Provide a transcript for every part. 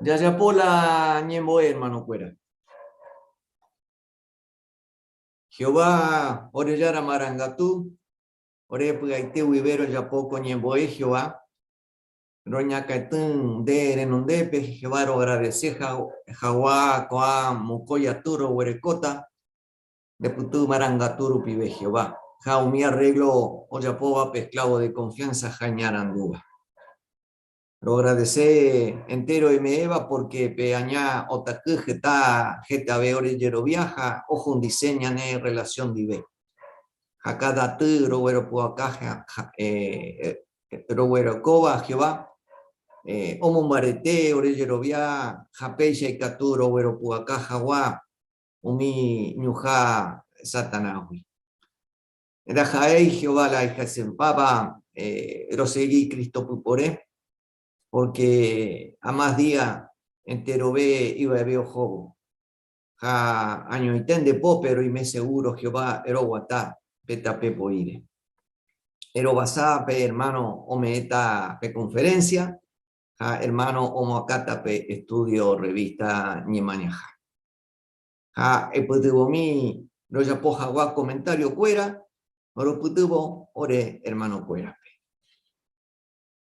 Ya ya pola ñembo hermano cuera. Jehová orellara marangatu, ore pugaite wibero ya poco ñembo Jehová. Roña caetún de renundepe, Jehová ro agradece Jaguá coa mucoya turo huerecota, de putu marangaturu pibe Jehová. Jaumí arreglo oyapoba pesclavo de confianza jañaranduba. Lo agradece entero y me eva porque peañá otaku geta veore yero viaja, ojo un diseña ne relación dive. Hakada tu robero puacaja, robero coba Jehová, omo marete ore yero via, japeisha y catu robero puacaja wa, umi ñuja satanahui. Era jaei Jehová la hija sempaba, rosegui Cristo pupore. Porque a más día entero ve iba a ver jobo. Ja año itende po, pero y me seguro Jehová ero guatá, peta pepo ire. Ero basá pe hermano omeeta pe conferencia, ja hermano omoacata pe estudio revista ñemañaja. Ja eputubo mi lo ya poja gua comentario cuera, oro putubo ore hermano cuera.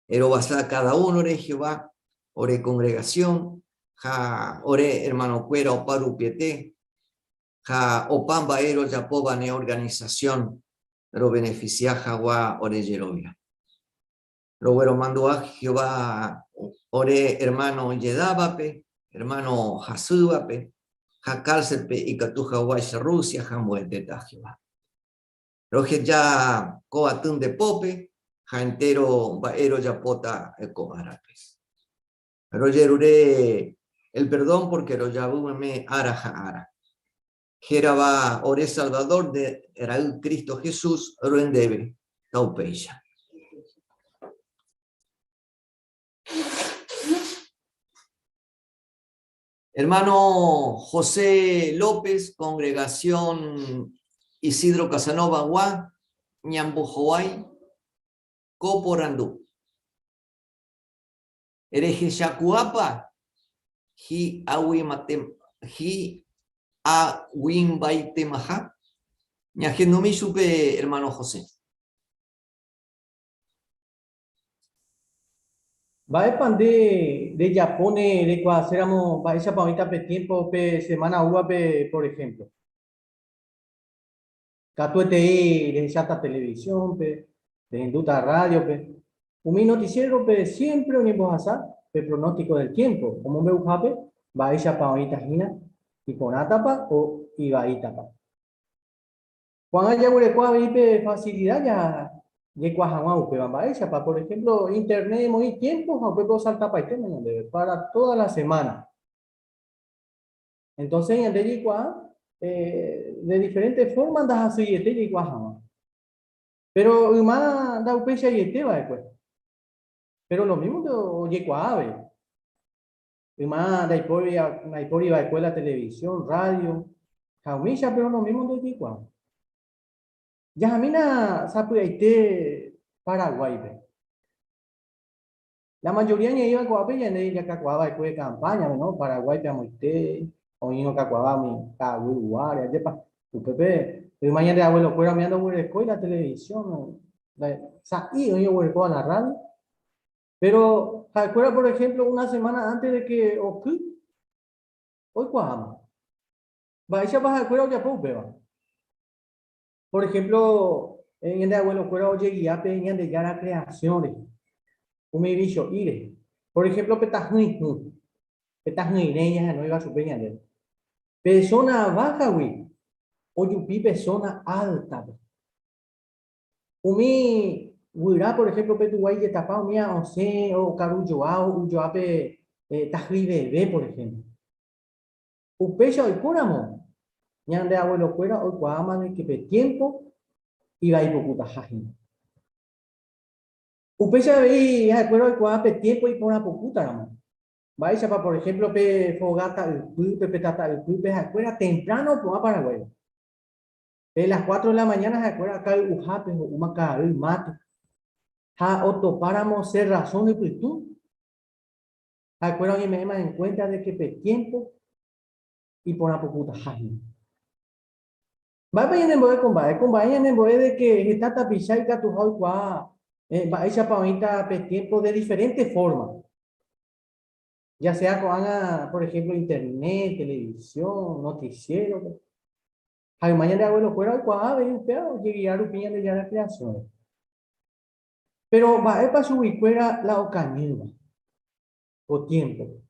Ero basá cada uno ore Jehová, ore congregación, ja ore hermano cuera o paru piete, ja o pamba ero ya poba ne organización, pero beneficia jagua ore yerovia. Luego mando a Jehová, ore hermano yedábape, hermano jasúbape, ja cárcelpe y catuja guaysa Rusia, ja mueteta Jehová. Roje ya coatún de pope, ja entero baero ya pota ecobarapes. Pero yeruré el perdón porque lo llamé ara ara. Jeraba ore Salvador de Raúl Cristo Jesús, ruendebe, taupeya. Hermano José López, congregación Isidro Casanova Guá, Ñambujoay, Coporandú. Hereje Yacuapa, Ji Awimatem, Ji Awimbaitemaja. Ñajenumi supe, hermano José. Va de Japón, de cuando éramos, va esa pamita pe tiempo, pe semana uva, pe, por ejemplo. Catuete de chata televisión, pe, de induta radio, pe. Un noticiero, pe, siempre un imposasa, pe pronóstico del tiempo. Como me ujape, va esa pamita gina, y con atapa o iba itapa. Cuando haya una pe facilidad ya. Y cuajamau que van a esa, por ejemplo, internet muy tiempo, aunque puedo saltar para toda la semana. Entonces, en el de diferentes formas andas así y este pero más da upecha y este va después. Pero lo mismo de yecuave. Y más da ipori va escuela, televisión, radio, jaumisha, pero lo mismo de yecuave. Ya mina sabe este Paraguay. La mayoría ni iba a Coape y en ella cacuaba después de campaña, ¿no? Paraguay, Piamoite, o no cacuaba mi caguiguar, ya pa, tu pepe, el mañana de abuelo fuera mirando por la escuela, la televisión, y yo voy a la radio. Pero, ¿recuerda, por ejemplo, una semana antes de que hoy cuajamos? Va, ella va a acuerdo que a por ejemplo, en el de abuelo fuera oye guía, peña de ya creaciones, un bicho, ire. Por ejemplo, petajui, ireña, no iba a su peña de persona baja, güey, o yupi persona alta. Umi, güira, por ejemplo, petuguay de tapao, mía, o se, o carujoao, uyoape, tajri bebé, por ejemplo. Upecha hoy curamo, ñande abuelo fuera, hoy cuama de que pe tiempo, iba a ir por puta jajin. Upecha veí, ya recuerdo hoy cuama pe tiempo y por una puta, ramo. Vais a, por ejemplo, pe fogata, el pupe, petata, el pupe, afuera temprano, pues a Paraguay. De las 4 de la mañana, se acuerda acá el ujape, o umaca, el mate. Ja, otro páramo, ser razón y tú. Acuerdo y me en cuenta de que pe tiempo y por una puta jaji. Va a ir en boe con va en boe de que está tapizada y catujado qua va a echar para pe tiempo de diferentes formas. Ya sea con por ejemplo, internet, televisión, noticiero. Hay mañana de abuelo fuera qua ve un pedo llegar a opinión de ya la creación. Pero va a para subir fuera la ocañiva o tiempo.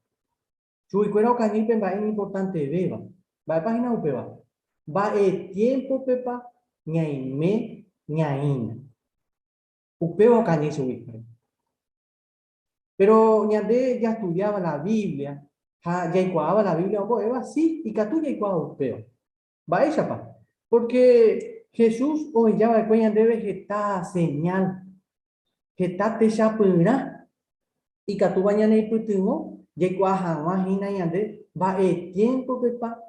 Subir fuera ocañiva va a importante beba. Va a página upeba. Va el tiempo pepa ñaime ñaína. Upeo ocañi subir. Pero ñande ya estudiaba la Biblia. Ya igualaba la Biblia o eva sí y que tú ya igualaba upeo. Va ella pa. Porque Jesús hoy ya va a debe que señal. Que está te chapura y que tú vayas en el putingo, llegó a jamás y nayande, va el tiempo que pa,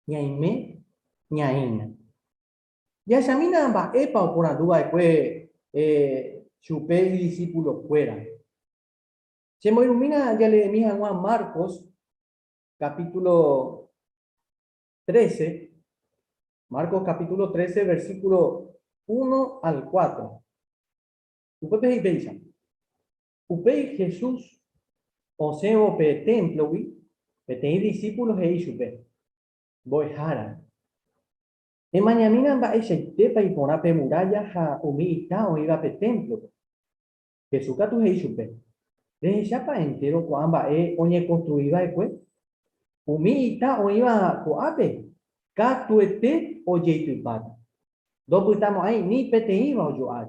ñaime, ñaina. Ya examina va epa o por la duda después, chupé y discípulo fuera. Se me ilumina, ya le mija Juan Marcos, capítulo 13, Marcos capítulo 13, versículo 1 al 4. Usted ve, Upei Jesús, o sea, o pe templo, pe discípulos e ishupe, voy jara. En mañana va ese tepa y pona pe muralla ja humita o iba pe templo. Jesús catu e ishupe. Desde chapa entero cuamba oñe construida después. Humita o iba coape. Catuete o jeito pata. Dos estamos ahí, ni pete iba o yo hay.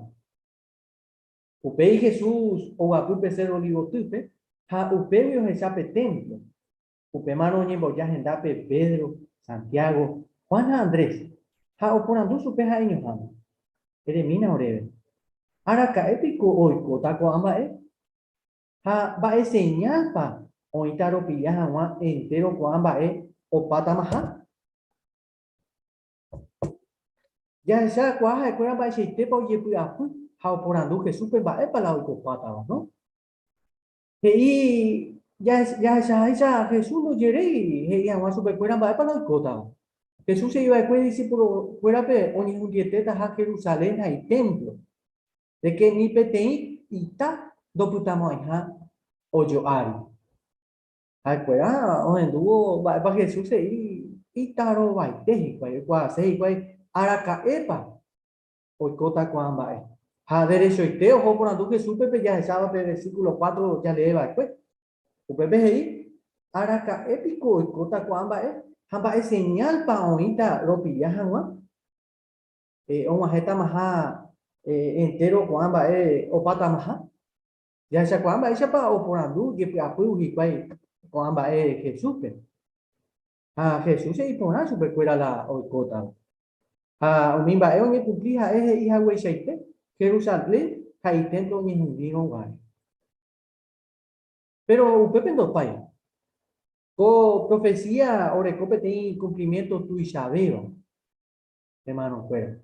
Upei Jesús o apupe ser olivo tupe. Ja upeo se chape templo. Upemano ñembo ya gendape Pedro, Santiago, Juan Andrés. Ha oponandu supe ha iño hama. Eremina oreve. Araka épico oiko taco amba ha va señal pa oitaro pilla hama entero ko amba o pata maha. Ya esa cuaja escuela va ese tepa oye puyapu. Ha oponandu Jesús pe va para la oiko pata, ¿no? Y ya Jesús no yerei, y ama super fuera va para la oiko. Jesús se iba después discípulo fuera pe oni un dieteta a Jerusalén hay templo. De que ni petei ita do putamo ha o yo ari. Ay pues o en duo va Jesús se itaro va te cual cual se cual araka epa o cota cuamba ha derecho y teo o por andu Jesús pepe ya estaba pe versículo 4 ya le va después. O pepe ahí araka épico y cota cuamba hamba es señal pa oita lo pillajan wa una jeta maja entero cuamba o pata maja ya esa cuamba esa pa o por andu que apu y cuai cuamba Jesús pe a Jesús se impone super fuera la o cota a umimba ni cumplija hija güey shaite Jerusalén caitendo ni hundido guay pero pepe no paya co profecía o recopete cumplimiento tu isabeo hermano fuera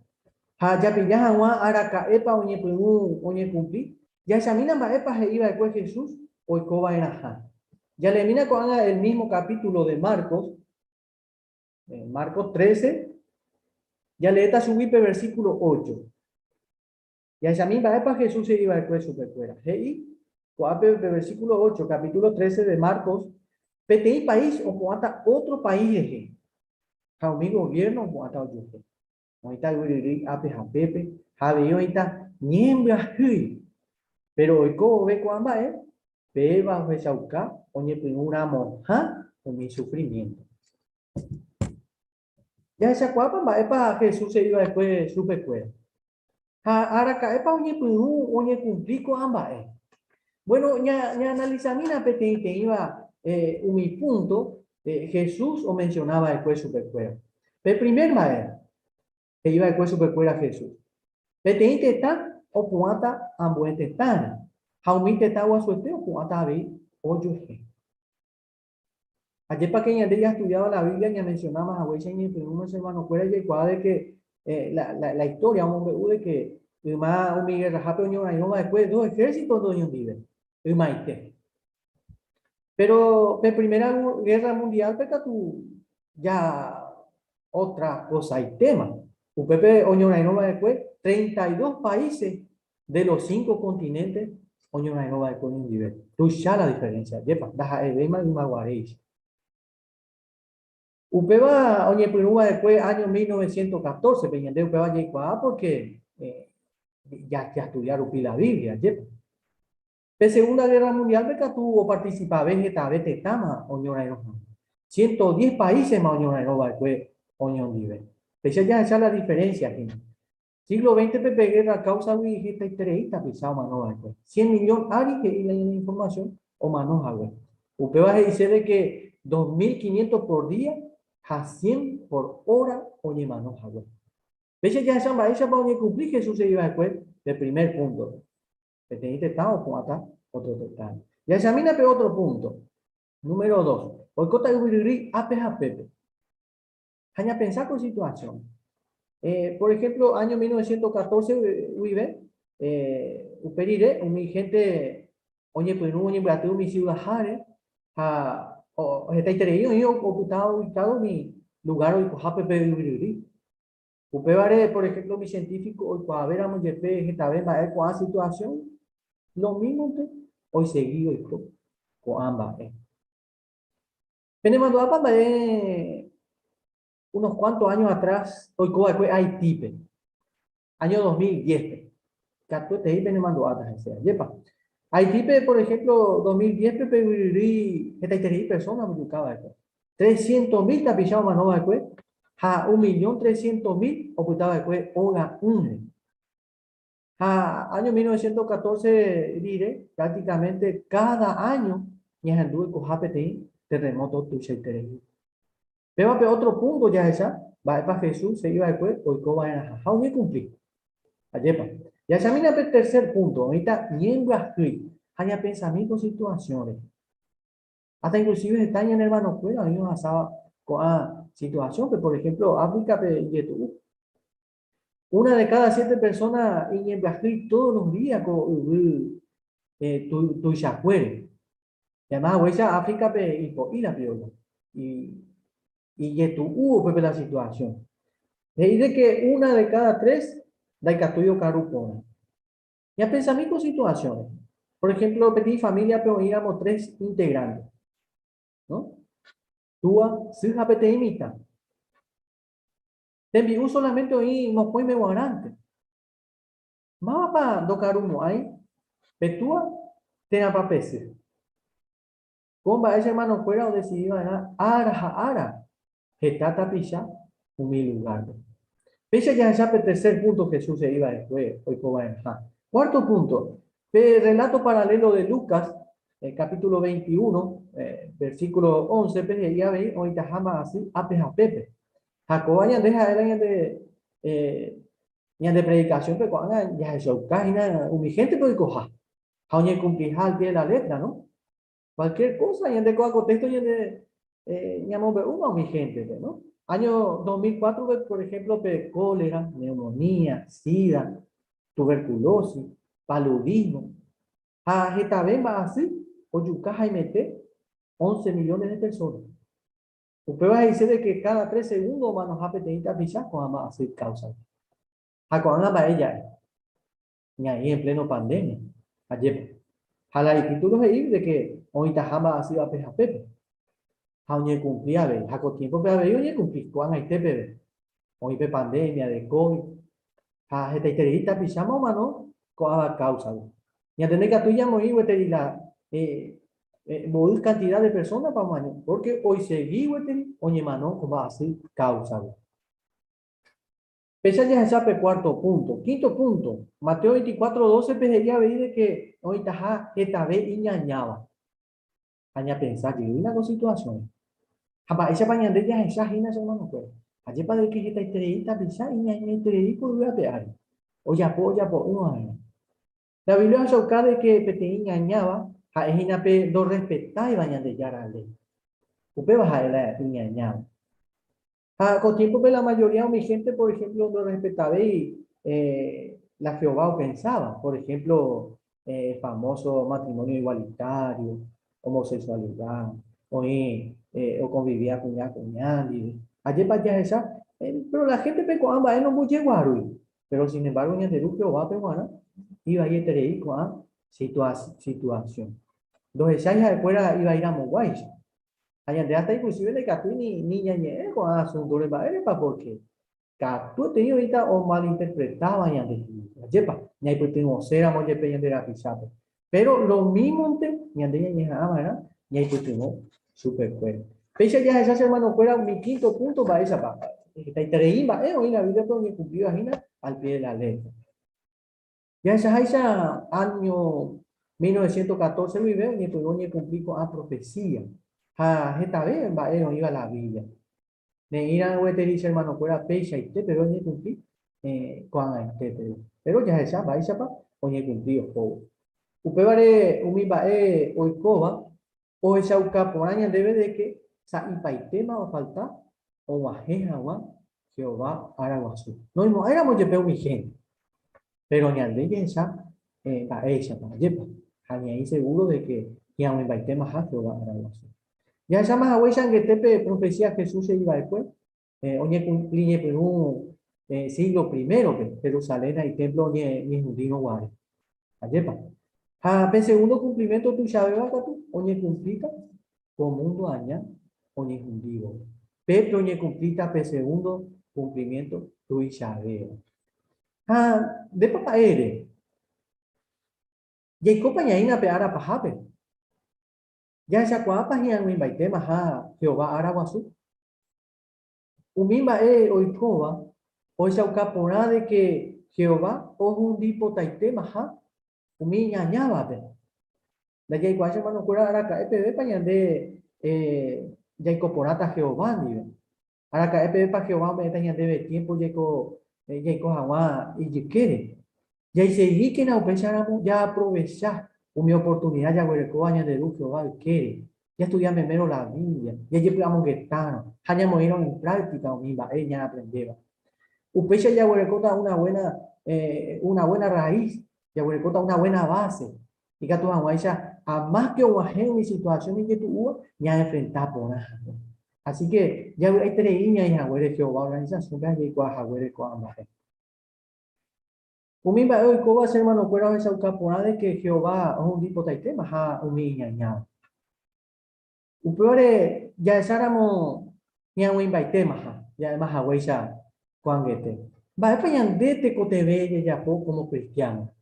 ha ya pillaja wa araka epa oñe cumplir ya examina va epa se iba después Jesús o coba era ja ya le mina con el mismo capítulo de Marcos Marcos 13 ya le está subir versículo 8 ya examina va epa Jesús se iba después super fuera hey versículo 8 capítulo 13 de Marcos PTI país o cuanta otro país ja mi gobierno o cuanta otro ahorita yuri ape japepe jabe ahorita niembra hui pero hoy como ve cuamba beba fe chauca oñe una monja con mi sufrimiento ya esa cuapa va para Jesús se iba después super fuera ahora cae para oñe cumplir con ambas bueno ya analizamina pete que iba mi punto Jesús o mencionaba después super fuera el primer maestro que iba después super fuera Jesús pete está o cuanta ambuente está jaumite está o suerte o cuanta ve o yo ayer para que ya estudiaba la Biblia ya mencionaba a Huecha y unos hermanos fuera y cuadra de que la historia un de que más un Miguel Rajape Unión ahí después dos ejércitos dos Unión vive y maite Pero la Primera Guerra Mundial, peca tú ya otra cosa y tema. UPP, Oñonainova después, 32 países de los 5 continentes, Oñonainova después un nivel. Tú ya la diferencia, yepa, daja edema y maguareis. UPEVA, oye, Perúa después, año 1914, peñande UPEVA llegó porque ya estudiaron la Biblia, yepa. La Segunda Guerra Mundial, beca tuvo participar Vegeta, Tama, Unión Europea. 110 países más Unión Europea, después Unión Libre. Pese ya esa la diferencia aquí. Siglo XX, Pepe Guerra, causa de esta historieta, pisado mano después. 100 millones, ari que la información, o manos agua. Usted va a decir de que 2.500 por día, a 100 por hora, oye manos agua. Pese ya esa para cumplir Jesús se iba después del primer punto. Este estado con acá, otro total. Y examina otro punto. Número 2. Hoy cota de apes a pepe. Hanya pensar con situación. Por ejemplo, año 1914, vive, uperire, mi gente, oye, pues no, oye, brate, mi ciudad, o está interesado, yo, ubicado mi lugar, hoy coja pepe de uperire. Upevare, por ejemplo, mi científico, hoy para ver a mi jefe, esta vez, va a ver cuál situación. Lo mismo que hoy seguido con ambas. Tenemos unos cuantos años atrás, hoy como después Haití, año 2010. Cato te iba mandando atrás, yepa. Haití, por ejemplo, 2010, esta personas me buscaba esto. 300.000 tapillados más no después, a 1.300.000 ocultaba después, hora 1. Año 1914, diré, prácticamente cada año, ya anduve con HPTI, terremoto, tuche, pero otro punto ya esa, va para Jesús, se iba después, hoy va a jaja, hoy cumplir. Ayepa. Ya se mira el tercer punto, ahorita, miembros haya pensamientos, situaciones. Hasta inclusive está en el hermano fuera, a mí me pasaba con situación que, por ejemplo, África, YouTube. Una de cada 7 personas en Brasil todos los días con tu yacuere. Además, huella África y la piola. Y tu hubo la situación. De ahí de que una de cada 3 da catuyo carupona. Y a pensamiento situaciones. Por ejemplo, pedí familia, pero íbamos 3 integrantes. ¿No? Tua, sija, pete imita. Te envió solamente hoy, no fue me guarante. Mapa do carumo ahí. Petua, tenga papese. Comba ese hermano fuera o decidió ganar ara, que está tapiza un mil lugar. Pese ya ese tercer punto Jesús se iba después, hoy va a Cuarto punto, el relato paralelo de Lucas, capítulo 21, versículo 11, pues ya veis, hoy tajama así, apes a pepe. Jacobaña deja el año de predicación, pero cuando ya es un gente puede coja. Aunque cumplir al pie de la letra, ¿no? Cualquier cosa, y en de contexto, y en de, llamamos una mi gente, ¿no? Año 2004, por ejemplo, cólera, neumonía, sida, tuberculosis, paludismo. A Getabemba así, o Yucaja y Mete, 11 millones de personas. Usted va a decir de que cada 3 segundos manos a peteita pisar con más hacer causa. A cuando la ella, y ahí en pleno pandemia, ayer. A la títulos de que hoy tajama ha sido a peja pepe. A oye cumplía ve, a con tiempo pero ve oye cumplí cuán hay tepe. Hoy pe pandemia de COVID. A esta historieta pisamos mano con la causa. Y a tener que tú ya morir la mover cantidad de personas para mañana, porque hoy seguí oye mano como va a ser causa. Pese ya ese cuarto punto. Quinto punto. Mateo 24:12 pediría ver de que hoy taja esta vez iñañaba. Aña pensar que hay una situación. Apa esa pañande ya esa hina se mano pues. Ayer para que esta estrellita pisar iñaña estrellita por voy a pegar. O ya po uno año. La Biblia hace de que pete iñañaba a hina pe do respetar y bañande ya la ley. Upe baja la iñañaba. Con tiempo, la mayoría de mi gente, por ejemplo, lo respetaba y la Jehová pensaba. Por ejemplo, famoso matrimonio igualitario, homosexualidad, o convivía con ya cuñado. Ayer para allá esa, pero la gente pe con ambas no muy llegó a Rui. Pero sin embargo, en el Perú, va peruana, iba a ir a con a situación. Entonces, ya después iba a ir a Moguay. Allá de hasta inclusive de que tú ni ñañe con asunto de para porque tú tenido ahorita o malinterpretaba ya de yepa ni hay pues tengo cera mo yepe ya de la pisata pero lo mismo te ya de ñañe ¿verdad? Ni hay pues tengo super fuerte pese ya esa hermano fuera mi quinto punto para esa papa está intereíba hoy la vida todo mi cumplido al pie de la letra ya esa año 1914 vive ni pues ni cumplí con a profecía esta vez va iba la Biblia ne irán dice hermano fuera pecha y te pero ni cumplí con este pero ya esa va esa pa oye cumplido todo upevare umiba oikoba o esa ucaporaña debe de que sa ipaitema o falta o bajeja wa Jehová araguazú no no éramos de peu mi gente pero ni ande esa va esa pa yepa ni ahí seguro de que ya me ipaitema a Jehová araguazú ya esa más agüeyan que tepe profecía Jesús se iba después. Oye cumplí por un siglo primero que Jerusalén y templo ni judío guare. Ayepa. Pe segundo cumplimiento tu llave va tu. Oye cumplita con mundo aña. Oye judío. Pero oye cumplita pe segundo cumplimiento tu llave. De papá eres. Y compañía pe ara pajape. Ya esa cuapa ya no invite más a Jehová Araguazú. Umimba oikoba, o esa ucapona de que Jehová o un tipo taite maha, umi ñañaba pe. La que igual hermano cura araca EPB pañande ya incorporata Jehová nive. Araca EPB pa Jehová me tañande de tiempo ya hawa y quiere. Ya dice que na upecháramos ya aprovechar una oportunidad ya hueco año de luz Jehová quiere. Ya estudiamos primero la Biblia, ya llevamos que están, ya en práctica o misma, ella aprendía. Upecha ya huerecota una buena raíz, ya huerecota una buena base. Y que tú a más que una mi situación en que tú ya enfrentar por nada. Así que ya hay tres líneas y Jaguare Jehová organización que hay con Jaguare con ambas. Umimba hoy coba ser hermano fuera esa ucapona de que Jehová es un tipo de tema, ja umiña. Upeore ya esáramos ya un tema, ya además agüeya cuangete. Va epa yandete cotebe ya como cristiano.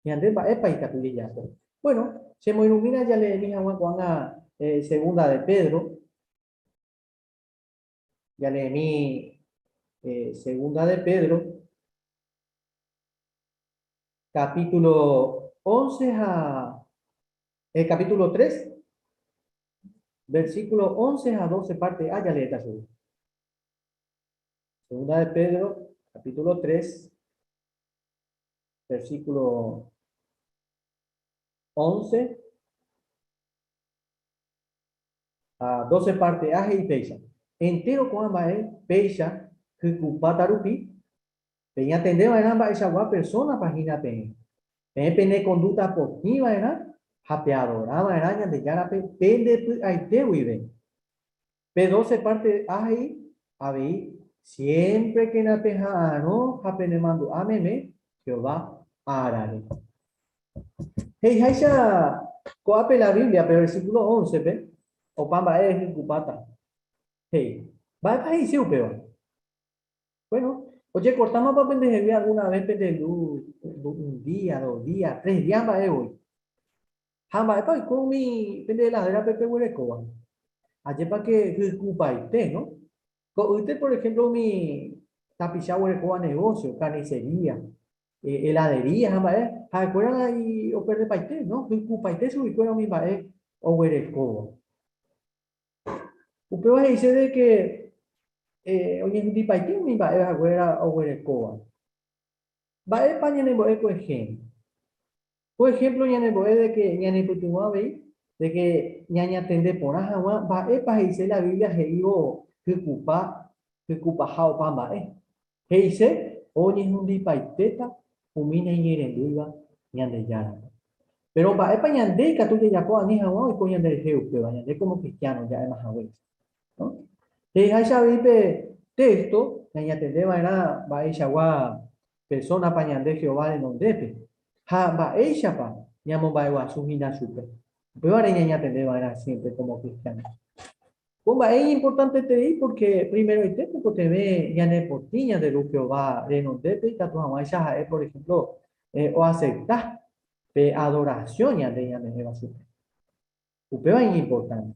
Yande va epa y capilla ya. Bueno, se me ilumina ya le dije a segunda de Pedro. Ya le mi segunda de Pedro. Capítulo 11 capítulo 3, versículo 11 a 12, parte A, ya leeta seguro. Segunda de Pedro, capítulo 3, versículo 11 a 12, parte A y Peisa. Entero con ambas Peisa, que cupatarupi, peña atender a ambas esa guapa persona, página peña. Peña conducta positiva, ¿verdad? Japeadora, ¿verdad? De ya la pende ahí te vive. P12 parte ahí, ahí, siempre que na peja no, japene mando ameme, Jehová arare. Hey, haisha, coape la Biblia, pero versículo 11, ¿ve? O pamba es cupata. Hey, va a decir peor. Bueno, oye, cortamos para pendejería alguna vez, un día, 2 días, 3 días, va a hoy. Jamba, es con mi pendejeladera pepe huele coba. Ayer para que cupaite, ¿no? Usted, por ejemplo, mi tapizado de negocio, carnicería, heladería, jamás, ¿acuerdan ahí o perde paite, no? Paite su y mi bae o huereco. Usted va a decir de que, oye, mi paite, mi bae, acuerda o huereco. Bae paña en boe, por ejemplo. Por ejemplo, ya en el boe de que, ya en el putumua veis, de que ñaña tende por ajá, bae para decir la Biblia, que iba que cupa jao pamba, Heise, oye, un dipaiteta, umina y erenduiva, ñande yara. Pero va para ñande, que tú ya puedas ni jamás y coño de geo, que vaya de como cristiano ya es más abuelo, ¿no? Y ahí ya vive texto, ya te deba era, va ella va persona para ñande Jehová de donde pe. Ha va ella pa, ñamo va igual su vida super. Pero ahora ya te deba era siempre como cristiano. Bomba, es importante te di porque primero este porque te ve ya en portiña de lo que va de donde pe, que tu mamá ya es, por ejemplo, o aceptar de adoración ya de ella me va a super. Upeo es importante.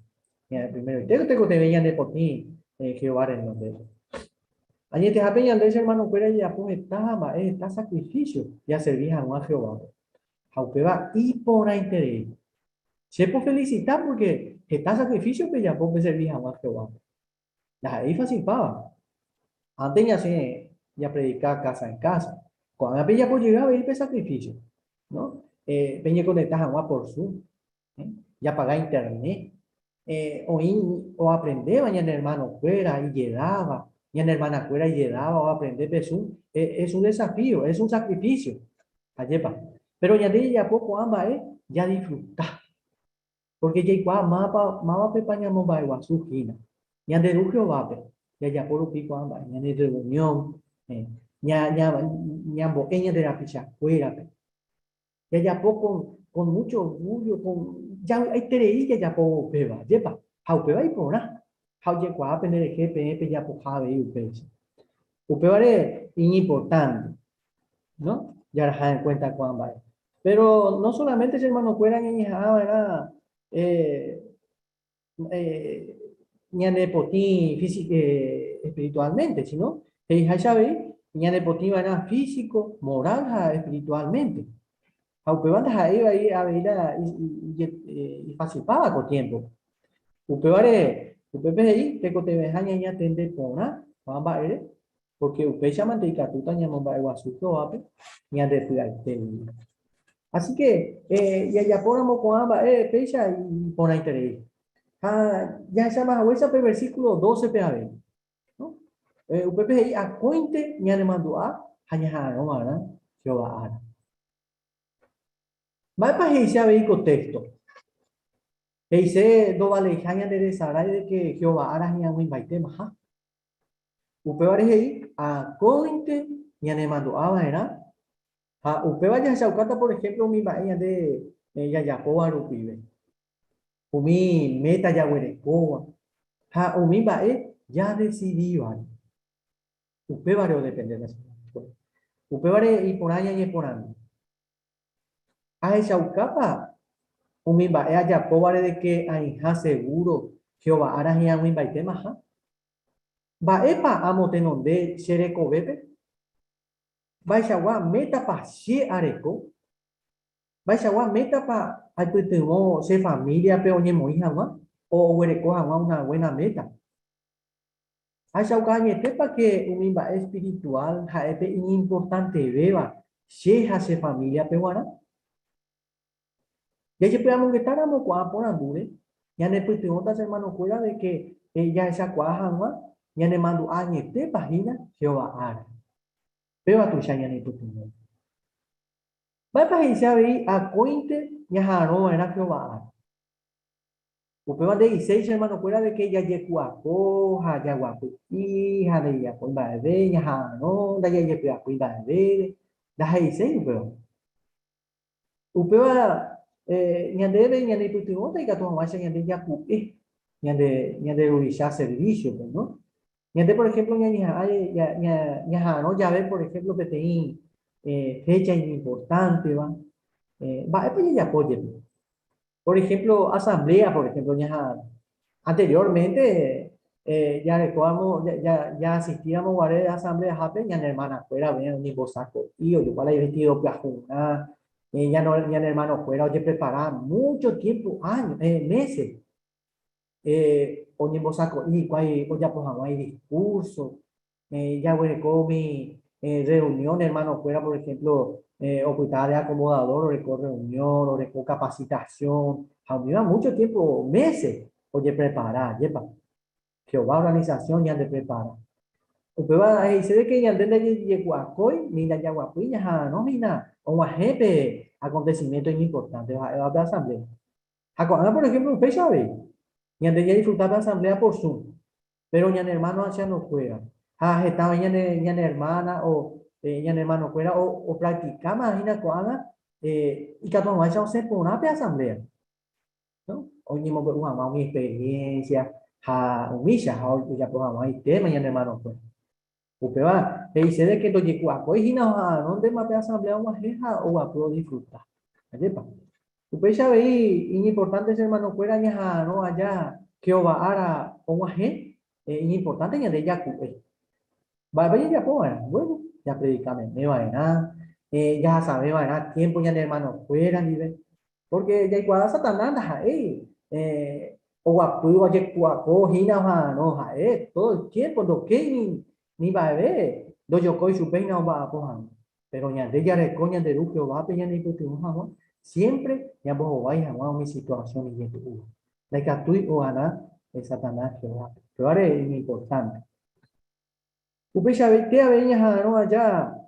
Ya, primero, te veían de por ti, Jehová en donde. Allí te apeñan de ese hermano, pero ya pues está sacrificio, ya servías a un Jehová. Aunque va y por interés. Se puede felicitar porque está sacrificio, pero ya pues servías a un Jehová. La ahí fácil pava. Antes ya se, ya predicar casa en casa. Cuando ya pues llegaba a ir sacrificio, ¿no? Peña conectar a un por Zoom, ¿eh? Ya pagar internet. O aprender mañana hermano fuera y llegaba, mañana hermana fuera y llegaba, o aprender es un desafío, es un sacrificio. Ayepa. Pero ya de ella poco ama, ya disfrutar. Porque ya igual mapa pepaña momba igual su gina. Ya de rugio va ya por un pico amba, ya de reunión, ya boqueña de la picha fuera, ya poco con mucho orgullo, ya hay tereí ya poco peba, yepa, hau peba y por nada, hau ya cuá aprender el GPF ya por jave y upes. Upeba es importante, ¿no? Ya la en cuenta cuán va. Pero no solamente ese hermano fueran en hija, ¿verdad? Eh, eh, ñane potín espiritualmente, sino que hija sabe, ñane potín va físico, moral, espiritualmente. Aunque bandas ahí a ver y participaba con tiempo. Upe ahí, te cote vejaña ya tende pona, vamba porque upe llaman de catuta ña momba iguasu que ape, ña de fuerte. Así que, ya ponemos con amba, pecha y pona interés. Ah, ya se llama huesa pe versículo 12 pe a ver, ¿no? Upe ahí a cuente ña le mandó a, haña no mana, Jehová ara. Va para ese a ver contexto. E dice, do vale hanya de sarai de que Jehová hará ni aún invite maha. Upe vare hei, a cointe, ni ane mando aba era. A upe vaya shaukata, por ejemplo, mi bahía de yayapoa rupibe. Umi meta ya huerecoa. Ha umi bae ya decidí vale. Upe vare o depende de eso. Upe vare y por allá y por año. A shaukapa. Umi bae ayapo vale de que ahija seguro. Jehová hará ni aún invite maha. Baepa amo tenonde xereko bebe. Baixawa meta pa xe areko. Baixawa meta pa aipytyvõ che familia pe oñemoĩ hag̃ua o oguereko hag̃ua una buena meta. Aixauka añetépa que umi mba'e espiritual ha'épe importantevéva che ha che familia peguara. Jajepy'amongetáramo kuaa porandúre ñanepytyvõta che hermanokuéra de que jahechakuaa hag̃ua ñanemandu'a añetépa hína Jehová ára. Peba tuicha ñanepytyvõ. Mba'épa heichavei akóinte ñaharõva'erã Jehová ára. Upéva nde'icéicha hermanokuéra de que jajekuapo ha jaguapy'i ha ndejapo mba'eve ñaharõ ndajajepy'akúi mba'eve ndaheiséi upéva. Upéva ñandéve ñanepytyvõta ikatu hag̃uáicha ñande japu'e ñande ruvicha servicio, ¿no? Ñande, por ejemplo, ñaharõ llave, por ejemplo, peteĩ fecha importante, ¿va? Mba'épa jajapójepe. Por ejemplo, asamblea, por ejemplo, anteriormente ya asistíamos a asamblea jape, ya hermana fuera, ven ni bosaco, y yo igual hay vestido piajuna, ya no, ya hermano fuera, oye, preparar mucho tiempo, años, meses, oye, bosaco, y cuál, ya pues hay discurso, ya bueno, mi reunión, hermano fuera, por ejemplo, ocultar de acomodador, o de reunión, o de capacitación, a mí va mucho tiempo, meses, oye, preparar, yepa, Jehová organización ya de preparar. Usted va a decir que ya de guacoy, mira ya guapuy, ya no mira, o a jefe, acontecimiento importante, va a asamblea. Ahora, por ejemplo, usted sabe, ya de disfrutar de asamblea por Zoom, pero ya hermano hacia no juega. Estaba ya hermana o ya hermano fuera o practicar, imagina cuando y que todo vaya a ser por una asamblea, ¿no? Oye, una experiencia, humilla, ya pues vamos a tema ya hermano pues. Porque va, te dice de que lo llegó pues y no, ¿dónde más asamblea una jeja o a puedo disfrutar? ¿Ayepa? Usted ya veí, importante es hermano fuera ya no allá que o va a una gente, importante ya de ya va a ya pues bueno, ya predicame, me va a nada, ya sabe va a nada, tiempo ya de hermano fuera, nivel, porque ya igual Satanás o a pudo ya cuaco, hina no, todo el tiempo, lo que ni va a ver, do yo coi su peina va a poner, pero ya de ya de coña de luz que va a peñar ni que te un siempre ya vos vais a mi situación y tu la que tú o ana es Satanás que va, pero ahora es importante. Upes ya te aveñas a no allá,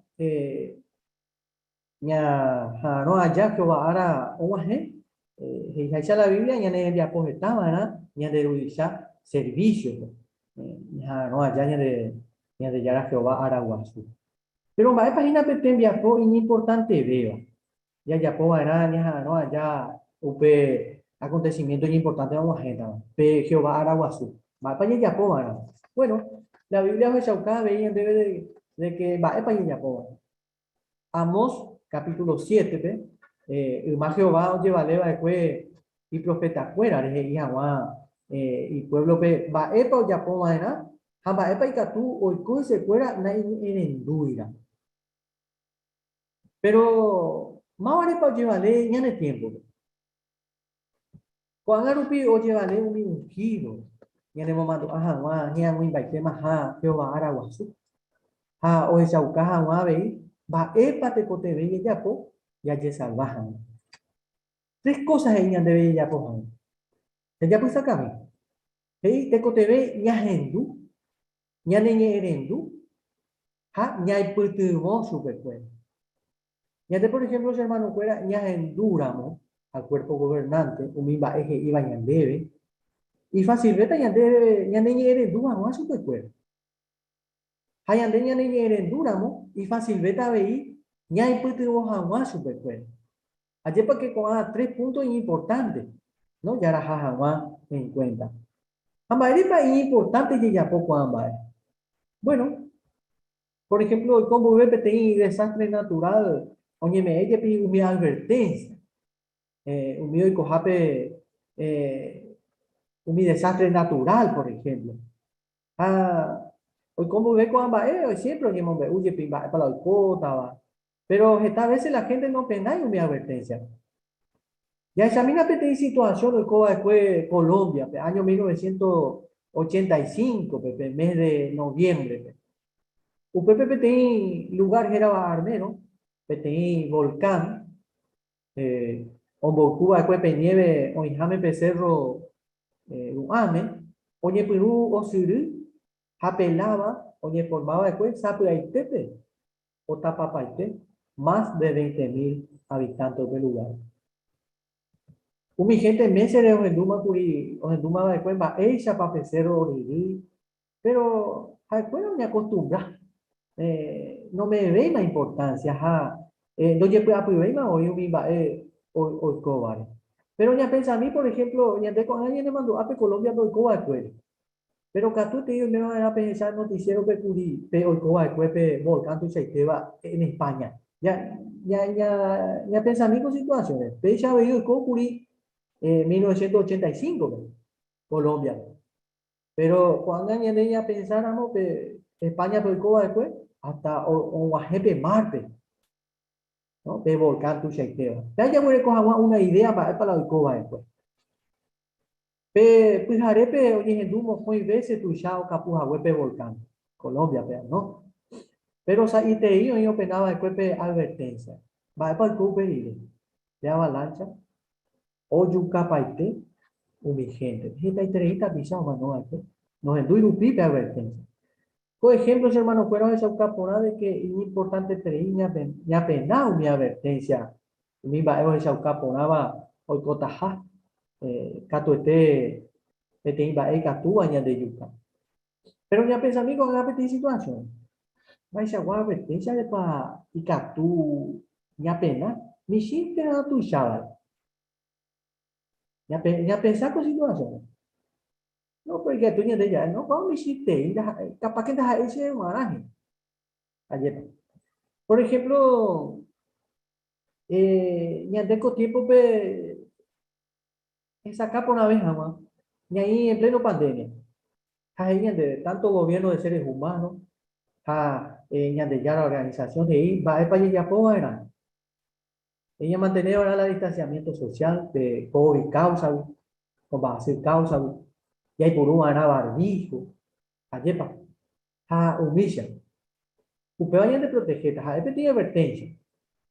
ya no allá que va ahora o más ya la Biblia ya ne ya pues estaba ya de realizar servicio ya no allá ya de ya Jehová Araguazú pero va página petembia po importante veo ya pues era ya no allá upe acontecimiento importante vamos a agenda pe Jehová Araguazú va para ya pues bueno la Biblia fue chaucada veían debe de que va para ya pues Amós capítulo 7, el más Jehová lleva leva después y profeta fuera de Yahweh y pueblo pe va epa o ya poma na hamba epa y catu o el se fuera na en duira pero más vale pa lleva le ya no tiempo cuando arupi o lleva le un ungido ya ne momento ajá wa ya muy baite más ha Jehová araguasu ha o esa ucaja wa ve va epa te cote ve ya po ya ye salvajan. Tres cosas ella debe ya por ella pues acá hey te cote ya hendu ya ne erendu ha ya putumo super pues ya te por ejemplo los hermanos fuera ya enduramo al cuerpo gobernante umimba eje iba ya debe y fácil veta ya debe ya ne erendu a super pues ha ya ne erenduramo y fácil veta veí ya putumo a super pues allí para que con tres puntos importantes no ya la jajawa en cuenta. Ambaripa es importante que ya poco ambas. Bueno, por ejemplo, como PTI desastre natural, oye, me ella pide una advertencia. Un mío y cojape, un desastre natural, por ejemplo. Hoy como ve con ambas, siempre oye, me huye para la cota, pero esta vez la gente no pena y una advertencia. Ya examina PTI situación de Coba después Colombia, año 1985, mes de noviembre. UPP tem lugar que era armero, tem volcán, Ombocuba después nieve, Oijame Pecerro, Uame, Oye Perú, Osuru, Japelaba, Oye formaba después Sapuaitepe, o Tapapaite, más de 20.000 habitantes del lugar. Mi gente meses de Ojenduma Curi, Ojenduma después va ella para Pecerro Oriri, pero después no me acostumbra. No me ve más importancia, no yo puedo apoyar más o yo misma, o cobar. Pero ya pensa a mí, por ejemplo, ya te con alguien le mandó a Colombia do cobar pues. Pero que tú te digo, me van a pensar noticiero que curi, pe o cobar pues, pe volcán tu se va en España. Ya pensa a mí con situaciones. Pe ya veo el curi 1985, Colombia. Pero cuando ya pensáramos que España por cobar después, hasta o jefe Marte, ¿no? De volcán tu chequeo. Ya voy a coger una idea para la coba después. Pues arepe, oye, en Dumo fue veces tu chao capuja huepe volcán. Colombia, ¿no? Pero y te iba yo penaba después de advertencia. Va para el cope de avalancha. O yuca paite, gente. Gente hay 30 pisados, no, nos enduro un pipe advertencia. Por ejemplo, hermano, fueron esa caporada de que es importante tener ya penado mi advertencia mi ba eo shauka ponaba hoy kotaha katuete pete ba e katu aña de yuka. Pero ya pensamiento en la petit situación. Vai agora advertência é para ikatu ya pena, me siente na tu chava. Ya pensar com situação. Não porque tu de ya, não vamos me siente ainda, capaz que ainda esse é uma ayer. Por ejemplo, ya tengo tiempo pe sacar por una vez jamás. Y ahí en pleno pandemia. Ahí de tanto gobierno de seres humanos, ya de ya la organización de ahí, va a para ya era. Ella mantener ahora el distanciamiento social de COVID causa, o va a ser causa, y hay por un ara barbijo, ayer humilla. Usted vaya de proteger, este tiene advertencia.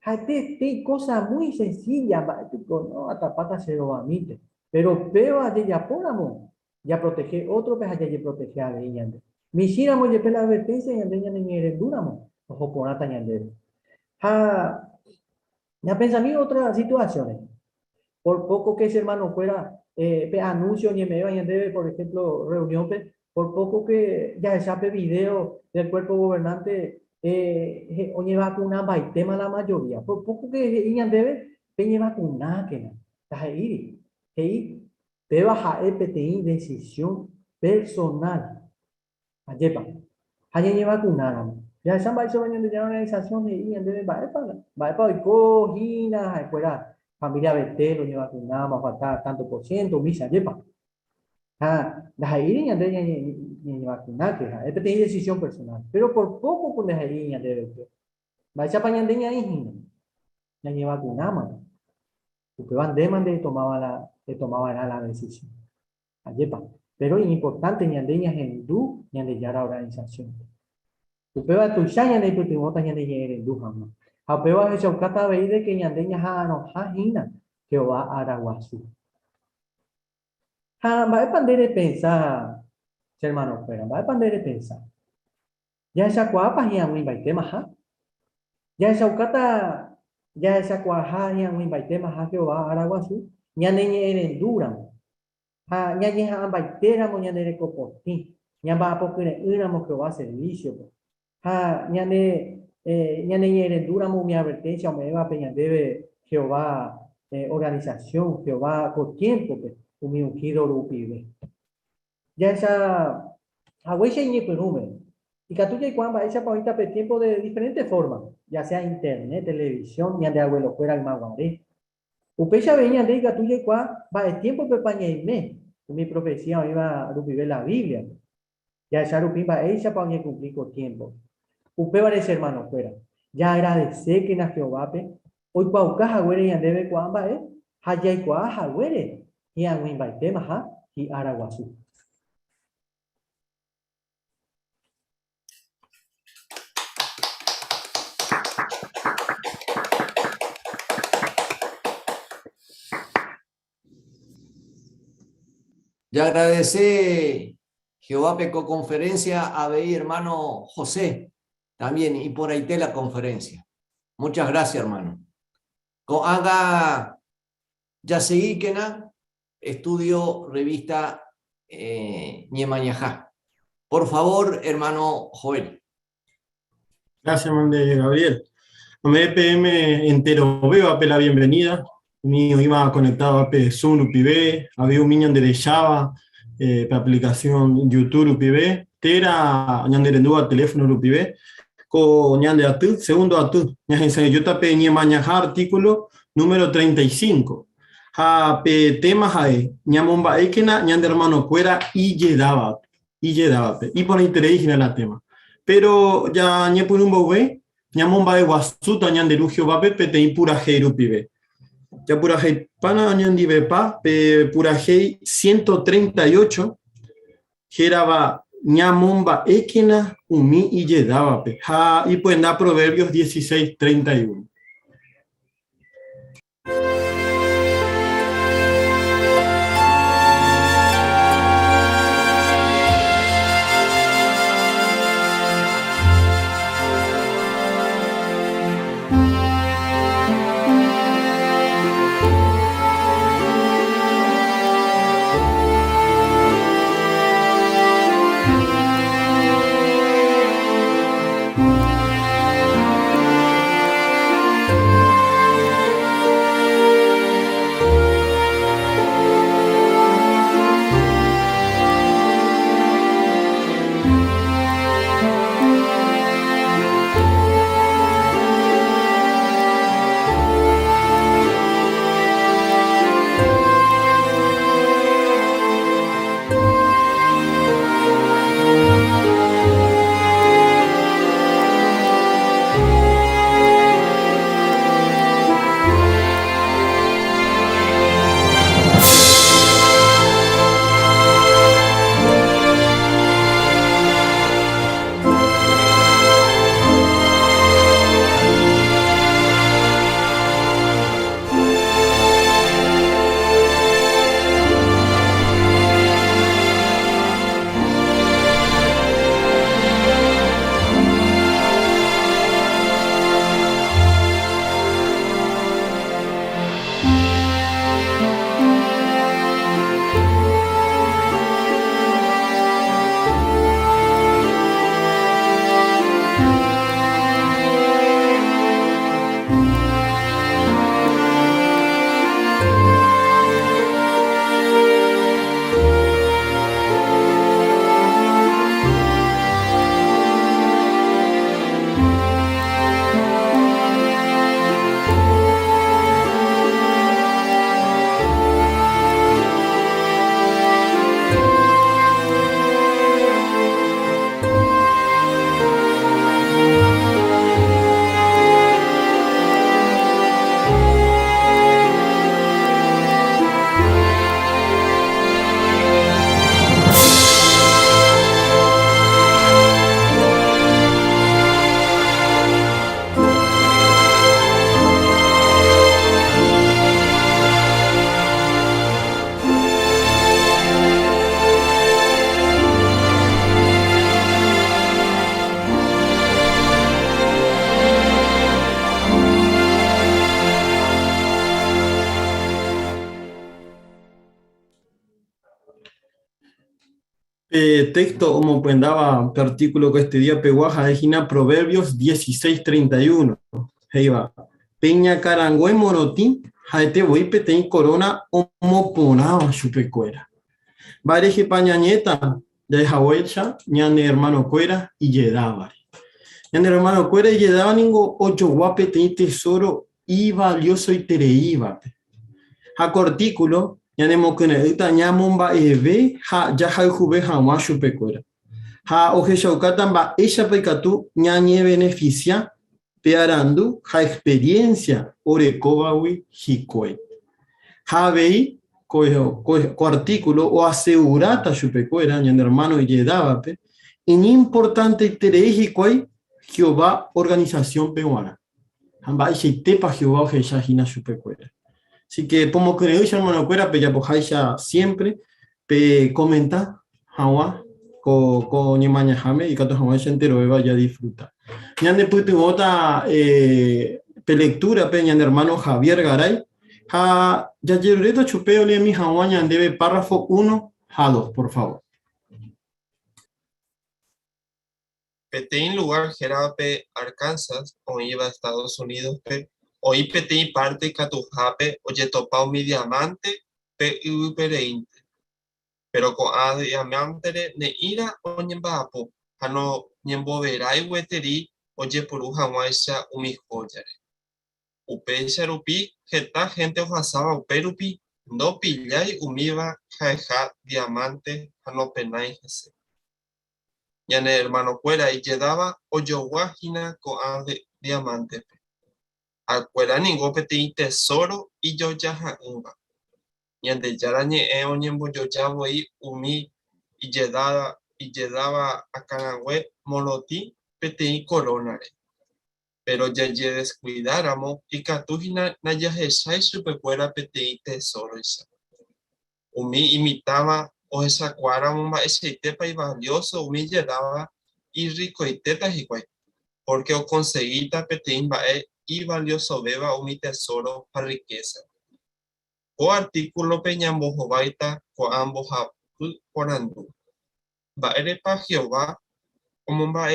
Este cosa muy sencilla, no, hasta pata se lo admite. Pero veo a ella por amor, ya proteger otro, pues allá ya proteger a ella. Mi shiramo ya la advertencia y ella ni eres duramo, ojo por ata ñandero. Ya pensamiento otras situaciones. Por poco que ese hermano fuera anuncio ni me vayan debe, por ejemplo, reunión, por poco que ya sabe video del cuerpo gobernante, oye vacuna va y tema la mayoría, por poco que iban debe, peñe vacuna que no, ahí, te baja EPTI decisión personal, ayepa, allá lleva vacuna, ya esa va a ser una organización de iban debe, va para cojina, fuera familia Betelo, ni vacunamos, faltaba tanto por ciento, misa, yepa. Las airiñas de ni vacunar, que este tiene decisión personal, pero por poco con las airiñas de Betelo. Vaya para de ña ni vacunamos, porque van de tomaba la decisión. Yepa. Pero es importante ña de ña en du, ña de ya la organización. Usted va a tu ña de tu timota ña de ña en du, jamás. A peor es el cata veide que ña de ña no hajina. Que va a Araguazú. Va a depender de pensar, hermano, pero va a depender de pensar. Ya esa cuapa ya muy baite maja. Ya esa ucata, ya esa cuaja ya muy baite maja que va a Araguazú. Ya neñe en Duran. Ya ya baitera mo ya de Copotí. Ya va a poner una que va a servicio. Ya neñe en Duran mo mi advertencia o me va a peña debe Jehová. Organización que va con tiempo, un ungido rupibe. Ya esa, a huella y perume. Y catuya y cuamba, esa ahorita por tiempo de diferentes formas, ya sea internet, televisión, ya de abuelo fuera el maguaré. Upecha veía de catuya y cuamba, va el tiempo de paña y me, mi profecía iba a rupibe la Biblia. Ya esa rupimba, ella para cumplir con tiempo. Upe va a ser hermano fuera. Ya agradecer que na Jehová, hoy paucaja güere y andebe cuamba, hayay cuaja güere y anguin baitema ha y araguazú. Ya agradece Jehová Peco Conferencia a Beí, hermano José, también, y por ahí te la conferencia. Muchas gracias, hermano. Haga ya seguí que na estudio revista Ñemañajá. Por favor, hermano Joel. Gracias, hermano Gabriel. Me EPM entero veo a la bienvenida. Mío iba conectado a Zoom UPB, había un niño de Java, para aplicación YouTube UPB, Tera, ñanderendúa teléfono UPB, con ñande atu, segundo atu, yo tapé Ñemañajá artículo número 35. Temas hay, ñamomba ekena, ñande hermano cuera y llegaba, y por interés en el tema. Pero ya ñepun un bobé, ñamomba de guasuta ñanderugio vape, pete y pura heiru pibe. Ya pura hei pana ñandive pa, pura hei 138, geraba ñamomba ekena, umi y llegaba, y pues da Proverbios 16:31. Texto como pendaba artículo que este día peguaja de Gina Proverbios 16:31. Ahí va. Peña carangüe morotín, jaete voy petein corona homo ponaba chupecuera. Vareje pañañeta, de jahuelcha, ñane hermano cuera y yedaba. Ñane hermano cuera y yedaba ningo ocho guape tein tesoro y valioso y tereíba. Haco artículo, ñane moquenedita ñamomba eve, ja yaja jube jamás chupecuera. Ha oje shaukatan ba ella pecatu ñañe beneficia pearandu ha experiencia orekobawi hikoi. Ha vei co artículo o asegurata chupecuera ñan hermano y yedabape in importante terei hikoi Jehová organización peruana. Hamba tepa Jehová oje shahina chupecuera. Así que como creo ya hermano cuera pe ya pojaisha siempre pe comenta hawa con ñemaña jame y cato jamás entero vaya a disfrutar. Ñan después tuvo otra lectura pe ñan hermano Javier Garay. Ja ya llereto chupeo le mi jawaña debe párrafo 1 a 2, por favor. Petein lugar Jerape, Arkansas, o iba a Estados Unidos, pe, o Petein parte Catujape, o Yetopao mi diamante, pe Upereinte. Pero con a diamante ne ira o ñembapo, hano ñemboverai weteri, o Yepuru Hamaisha umijoyare. Upeisha rupi, jeta gente ofasaba uperupi, no pillai umiva jaeja diamante, hano penai jese. Ñane hermano cuera y lledaba o yoguajina con de diamante. Al cuera ningo peti tesoro y yo yaja unga. Ñande yarañe o ñembo yo yabo y umi y lledaba a canagüe moloti peti coronare. Pero ya ye descuidáramos y catujina na yajeshai supercuera peti tesoro isa. Umi imitaba o esa cuara mumba ese tepa y valioso humille daba y rico y teta y guay, porque o conseguita petimba y valioso beba umi tesoro para riqueza. O artículo peñambo jovaita co ambos por andu. Va ere pa Jehová, como va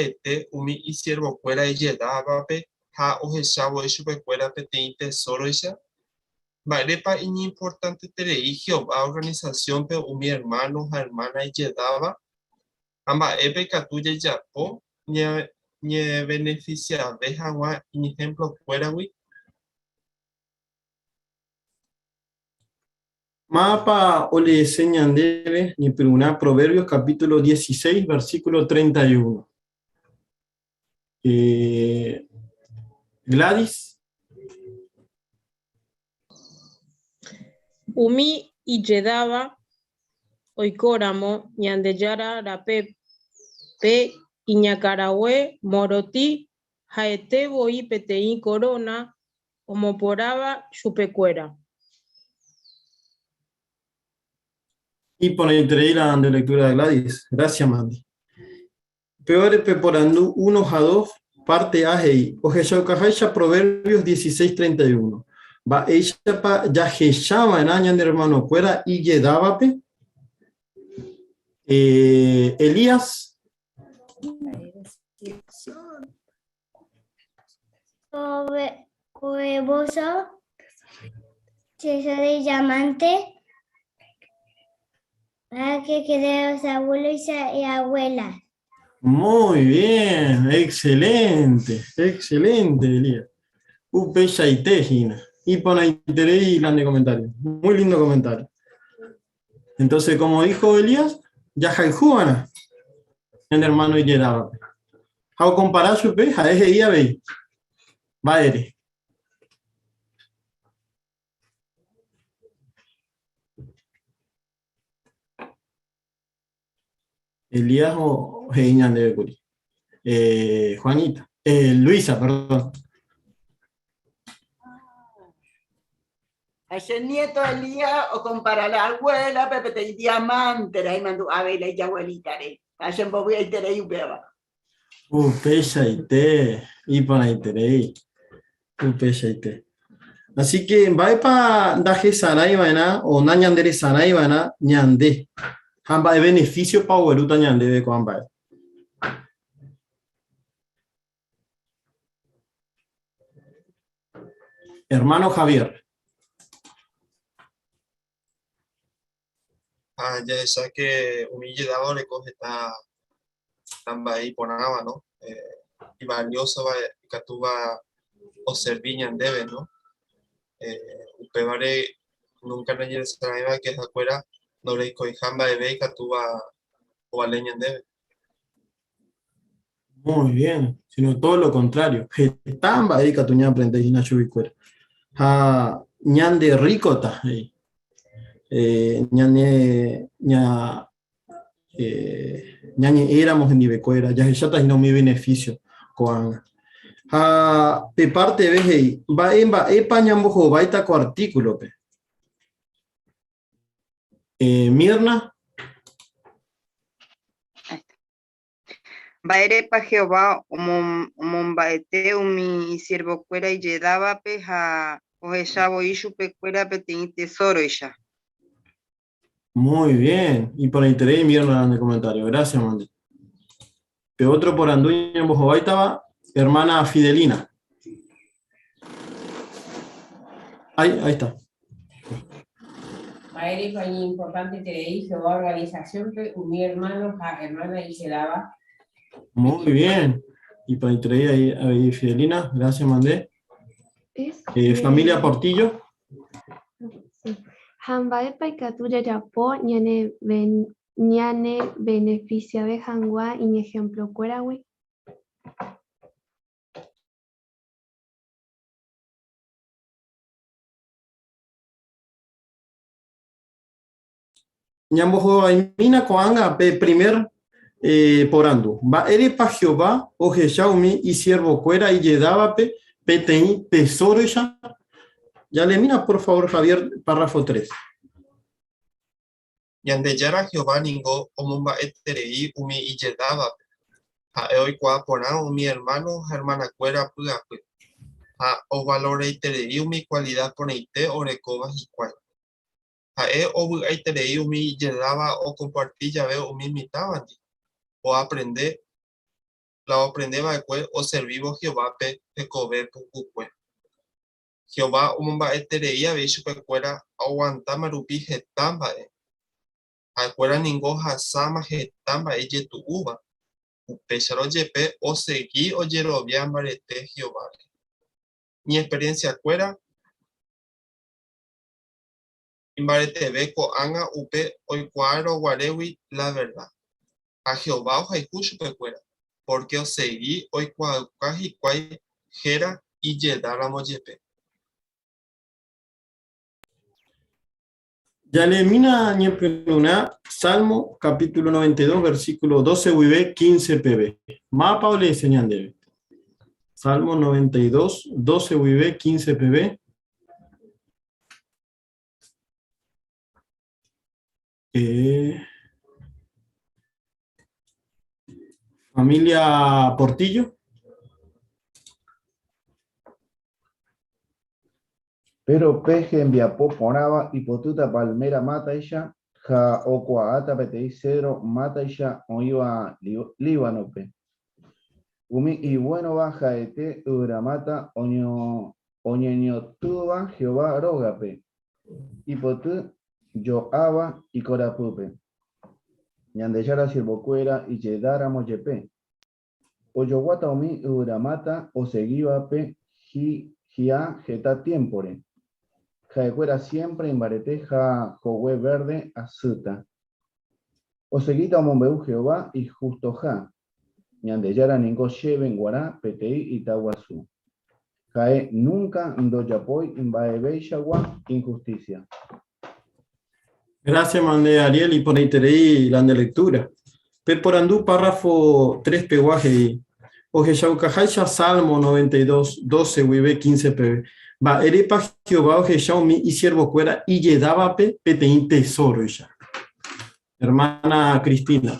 umi y siervo cuera y yedaba pe ha o jesabo y supercuera petin tesoro ya. Varepa importante terei Jehová organización pe mi hermano hermana y yedaba amba epe catuye yapo nye beneficia veja wa in ejemplo fuera wi Mapa o le enseñan debe ni peruna Proverbios capítulo 16 versículo 31. Gladys. Umi y yedaba oikóramo ñandejara rape pe iñakarague moroti haetevoi peteĩ corona omoporava chupecuera. Y por ahí la de lectura de Gladys. Gracias, Mandy. Peor peporandú 1 a 2, parte A y Ojeyaukajaya Proverbios 16:31. Va ella pa ya jechaba en año de hermano cuera y yedábape. Elías. Cuevoso, queso de diamante, para que quede los abuelos y abuelas. Muy bien, excelente, excelente, Elías. Upecha y tejina. Y pon ahí y la de comentarios. Muy lindo comentario. Entonces, como dijo Elías, ya jaijuana en hermano y llegaba. Hago comparar su pe, a ese día ve. Va ere. Elías o Heiñan de Becuri. Juanita. Luisa, perdón. Ese nieto Elías o comparar la abuela, Pepe te diamante, ahí mandó a ver la abuelita, hacen bobia y te beba. Pecha y te, y para y te, pecha y te. Así que va para daje sarai vana o na ñandere sarai vana ñande. Hamba de beneficio para Ueruta ñandebe con hamba. Hermano Javier. Ya esa que humille dado le coge tamba ahí ponaba, ¿no? Y valioso va que tuva o serviñan debe, ¿no? Upevare nunca no llega a que afuera no le coijamba de beca tuva o aleñan debe. Muy bien, sino todo lo contrario. Getamba erika tuña aprende y nacho bicuera. Ha ñande ricota. Ñane ñañe éramos en Ibecuera, ya y no mi beneficio. Con de parte de va en va epañambojo baita con artículo. Mirna. Baerepa Jehová, Mombaete, mi siervo cuera y lledaba peja, ojeshabo ishu pecuera petein tesoro ya. Muy bien. Y por interés, Mirna en el comentario. Gracias, Mande. Que otro por Anduña en Bojobaitaba, hermana Fidelina. Ahí está. Baerepa importante te dije, organización que mi hermano, hermana y se daba. Muy bien. Y para interés ahí Fidelina, gracias, Mandé. Familia Portillo. Sí. Hambaepa y Catuya Yapo, ñane beneficia de Hangua y ejemplo cuerawi. Ñambojo Aimina Coanga, primer porando. Va erepa Jehová, oje Xiaomi y siervo cuera y lledaba peteí tesoro ya. Ya le mira, por favor, Javier, párrafo 3. Yandeyara Jehová ningo omumba eterei umi y lledaba. A hoy cuaporán mi hermano, hermana cuera pugape. A o valor eterei umi cualidad poneite o recobas y cual. A o eiterei umi lledaba o compartir ya veo umi mitaban. O aprender, la aprendeba de cue o servivo Jehová pe cober pucue. Jehová umumba eterei a veis cuera aguanta marupi getamba. Acuera ningo hasama getamba eye tu uva. Upecharo yepe o seguí o yerovia marete Jehová. Mi experiencia cuera. Imbarete beco anga upe hoy cuadro guarewi la verdad. A Jehová o haikushu pecuera. Porque o seguí hoy cuaji cuai jera y yedara moyepe. Ya le mina ñepeluna, Salmo capítulo 92, versículo 12 UIB 15 PB. Mapa o le enseñan debe. Salmo 92, 12 UIB 15 PB. Familia Portillo. Pero peje enviapó ponaba y potuta palmera mata ella, ja ocuaata petei cedro mata ella o iba Líbano pe. Umi y bueno baja ete uramata oñeño tuba Jehová rogape. Y potu yo aba y corapupe. Ñandeyara sirvocuera y yedara moyepe. O yo guata umi uramata o seguiba pe gia geta tiempore. Jaecuera siempre en bareteja cohue verde azuta. O seguita mombeu Jehová y justo ja. Ñandeyara ningo lleven guará petei y taguazú. Jae nunca ndoyapoy imbaebeyagua injusticia. Gracias, Mande Ariel, y por interés la de lectura. Perporandú, párrafo 3 peguaje. Oje Yaucajacha, Salmo 92, 12 UIB 15 PB. Va, erepa Jehová, oje Xiaomi y siervo cuera, y lledaba peteín tesoro ya. Hermana Cristina.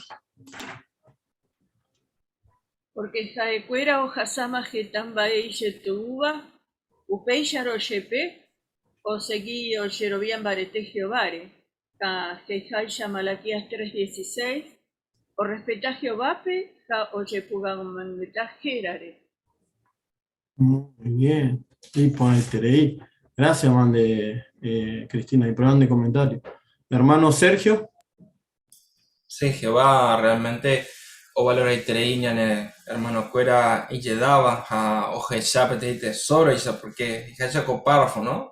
Porque jaecuera o jasama getamba eishetuba, upeisha rochepe, o seguí o sherobian barete Jehovare. Ka Jejaisha Malaquías 3:16. O respeta a Jehová, pe, ka oye pugamangeta gerare. Muy bien. Y ahí. Gracias, mande Cristina. Y por de comentario. Hermano Sergio. Sí, Jehová realmente o valora itereíñane, hermano cuera y lledaba a ojechape y tesoro, y porque ya con párrafo, ¿no?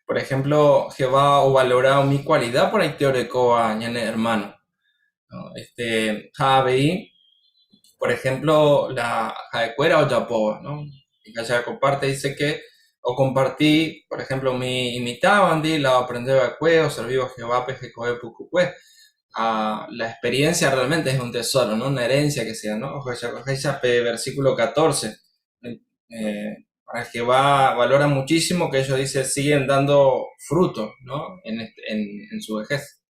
Por ejemplo, Jehová o valora mi cualidad por ahí teórico a ñane hermano. ¿No? Javi, por ejemplo, la cuera o yapoa, ¿no? Y ya comparte, dice que o compartí, por ejemplo, mi imitaban, la aprender a cueo, servir a Jehová, peje, coe, pucucue. La experiencia realmente es un tesoro, ¿no? Una herencia que sea, ¿no? Versículo 14. Para Jehová valora muchísimo que ellos dicen siguen dando fruto, ¿no? En su vejez.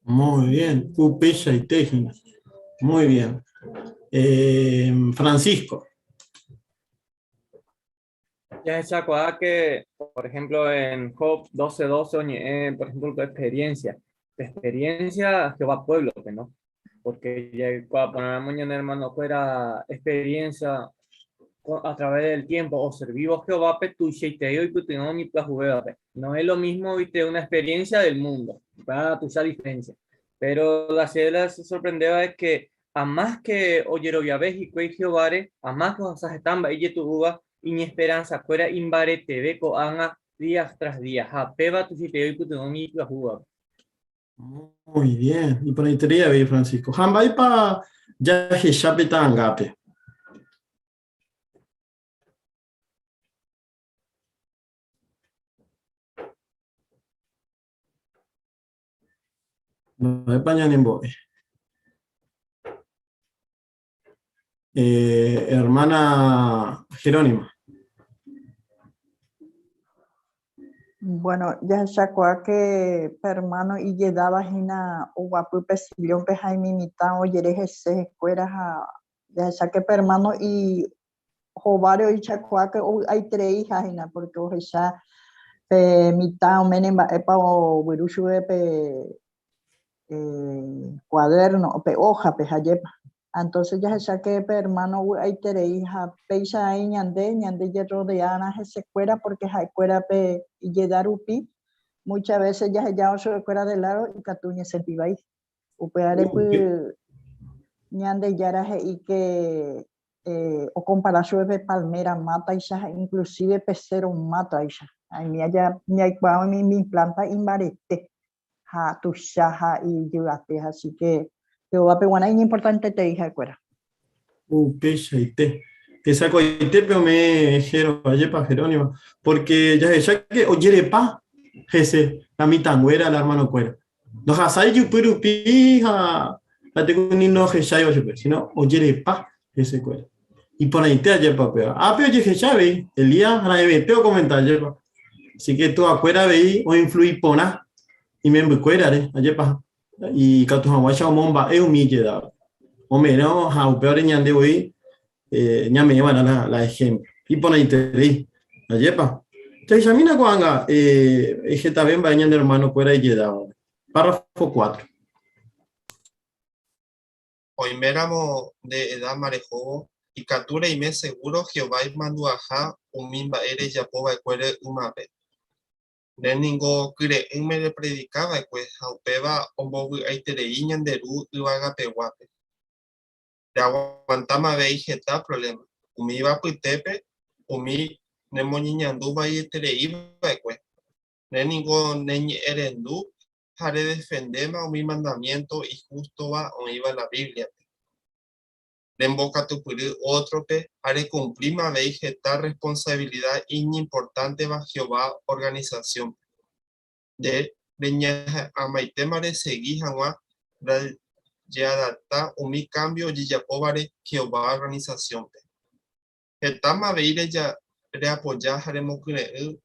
Muy bien. Upecha y Tejina. Muy bien. Francisco. Ya se acuerda que, por ejemplo, en Job 12:12, por ejemplo, tu experiencia Jehová pueblo, ¿no? Porque ya cuando ponemos mañana, hermano, fuera experiencia a través del tiempo, o servimos Jehová, petuche y te y tu ni no es lo mismo, viste, una experiencia del mundo, para tu diferencia. Pero la ciudad se sorprendeva es que, a más que oyero viajes y que Jehová, a más que vas a estar y tu uva, y mi esperanza fuera imbare te ve coanga días tras días, a peba tu si te y tu ni la juga. Muy bien. Y por ahí te Francisco. Jambay pa ya que chapeta angape. No España ni boy. Hermana Jerónima. Bueno, ya shakwa que hermano y llegaba hina uguapu pesilión pe jaime mitad o yereje se escuela ya saque hermano y jovario y chakwa que hay tres hijas hina porque o ya pe mitad o menemba epa o wirushu pe cuaderno pe hoja pe jayepa. Entonces ya se que hermano hay tres hijas peisa ahí ñande ya rodeana se escuela porque hay escuela pe y llegar upi muchas veces ya se escuela de lado y catuñe se piva ahí upeare pues ñande ya y que o comparación de palmera mata y ya inclusive pesero mata y ya ahí me hay cuando mi planta imbarete ha tu shaha y llevate así que Jehová peguana es importante te dije acuerda. Pecha y te. Que saco y te pero me jero ayepa Jerónimo. Porque ya que oyere pa, jese, la mitanguera, la hermano cuera. No hasai yu puru pija, la tengo ni no jesai o super, sino oyere pa, jese cuera. Y por ahí te ayepa pega. Pero oye jesai, el día la eviteo comentar ayepa. Así que tú acuera veí o influir pona y me embucuera, ayepa. Y catu hawacha o momba es humillada. O menos, a un peor ñande hoy, ya me llevan a la ejemplo. Y por ahí te di, la yepa. Entonces, a mí no cuanga, es que también va ñande hermano fuera y llegado. Párrafo 4. Hoy méramo de edad marejobo, y captura y me seguro Jehová y manduaja, un mimba eres ya poba cuere umape. De ningo cre un me le predicaba, pues, jaupeba, ombo aitereí ñanderu, uaga peguape. De aguantama veis está problema. Umi va puitepe, umi nemoni ñandu va y terei va ne ningún neñi erendu, haré defendema umi mandamiento y justo va o iba la Biblia. De emboca tu puri otro pe, haré cumplir ma veis está responsabilidad importante va Jehová organización. De leña amaitema de seguir agua ya adapta umi cambio y ya pobare Jehová organización. Etama veire ya reapoyar haremos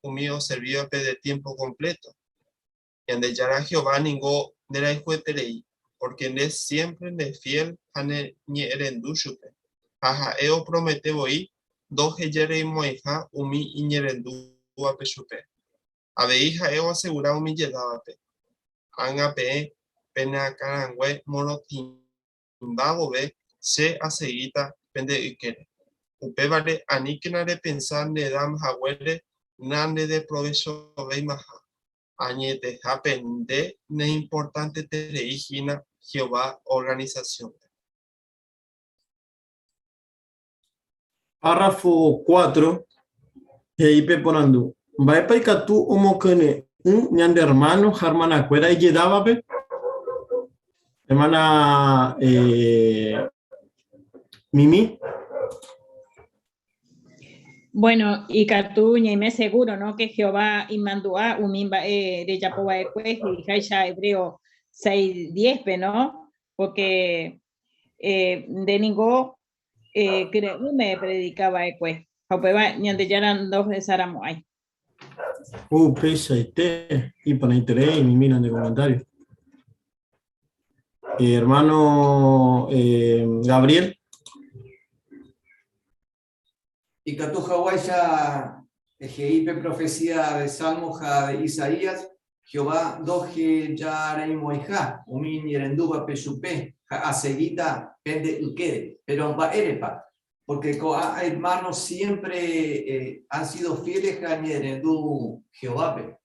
umi o servicio de tiempo completo. Y ande ya Jehová ningo de la escueterei, porque es siempre de fiel ane ni erendushupe. Aja eo promete voy, doje yerei moeja umi iñerendu a peshupe. Ave hija eo asegura umi yedabape. Angape, Penacarangüe, Morotimbabove, Se Aceguita, Pende Ikere. Upevare, Anikinare pensar de Dam Hawere, Nande de provecho Veimaha. Añete Japende, ne importante Tereigina, Jehová, organización. Párrafo 4. Heipe ponandu. Vaepa ikatu omokene ñande hermano hermana cuera y lledábape. Hermana Mimi. Bueno, y Cartuña y me seguro, ¿no? Que Jehová y Mandua, Umimba de Yapoba de Cuej y Jaisha Hebreo 6:10, ¿no? Porque de ningún creo me predicaba de Cuej. Jaupeba, ni antes ya eran 2 de Saramoay. Pesa y te. Y para interés y me miran de comentarios. Hermano Gabriel. Y Catu Hawaii Ejeipe profecía de Salmoja de Isaías, Jehová doje ya reimoija, umin yerenduba peshupe, aceguita pende ukere, pero va erepa, porque hermanos siempre han sido fieles a yerendu Jehová.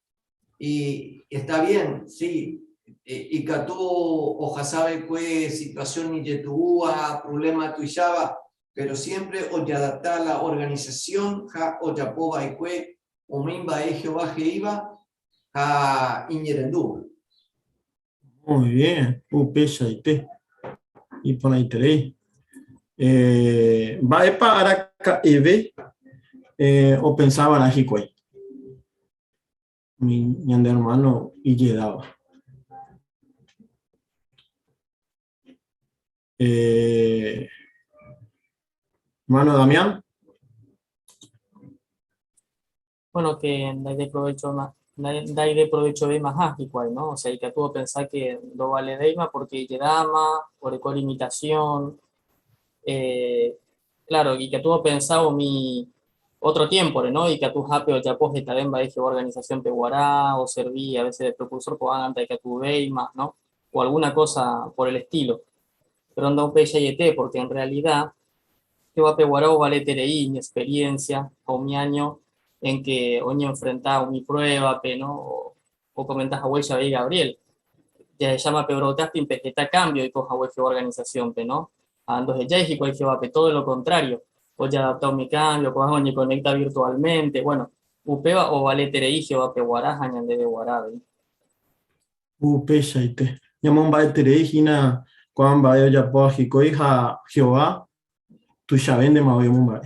Y está bien, sí, y Catu oja sabe qué situación ni yetuúa, problema tuyaba, pero siempre o ya adaptar la organización o ya poba y cue o mimba Jehová Jeiba a Iñerendú. Muy bien, pesa y te. Y por ahí te. Va epa araca eve o pensaban a Jicuay. Mi hermano y llegaba. Hermano Damián. Bueno, que dai de provecho de más igual, ¿no? O sea, y que tuvo pensar que no vale deima porque llegama, por limitación. Claro, y que tuvo pensado mi otro tiempo, ¿no? Y que tu hape o ya pues también va a decir organización peguará o serví a veces de propulsor por antes que tu deima, ¿no? O alguna cosa por el estilo. Pero anda un PYT porque en realidad que va a peguará o vale tereí, mi experiencia o mi año en que hoy enfrentado mi prueba, ¿no? O comentas a Huella de Gabriel. Ya se llama Pebrotastin Pejeta Cambio y coja Huella organización, ¿no? Ando de Jai y Huella todo lo contrario. Hoy ya adaptado mi cambio, coja y conecta virtualmente. Bueno, Upeva o vale tereí, va peguará, añan de guarabe. Pesa y te. Llamón va a tereína, cuando va a ya por Jicoija Jehová, tu ya vende más bien mumbai.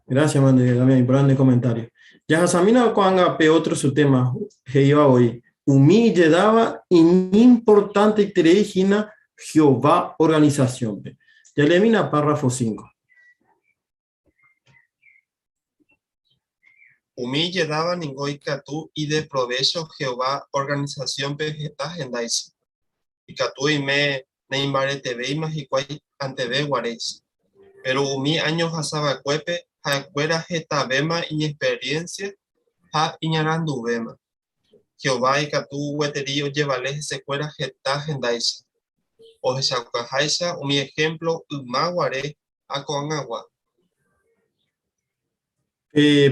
Gracias, mande también importante comentario. Ya Samina cuando pe otro su tema, que iba hoy. Humille daba importante tereína Jehová organización. Ya le mina párrafo 5. Humille daba ningún catú y de provecho Jehová organización vegetal en Daisy. Y catú y me neimbare TV y más y cuay ante ve guares. Pero umi años asaba cuepe, a cuera jeta bema y experiencia, a iñarandu bema. Jehová y catú hueterío llevales se cuera jeta en Daisy. O jaisa umi ejemplo umaguare a con agua.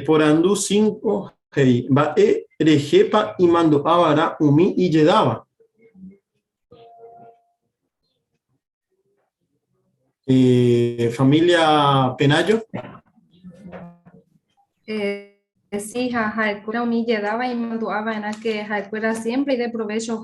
Por andu 5, hey, va rejepa y mando avara umi y llegaba. Familia Penayo. Sí, Jaekura humille daba y manduaba en que Jaekura siempre y de provecho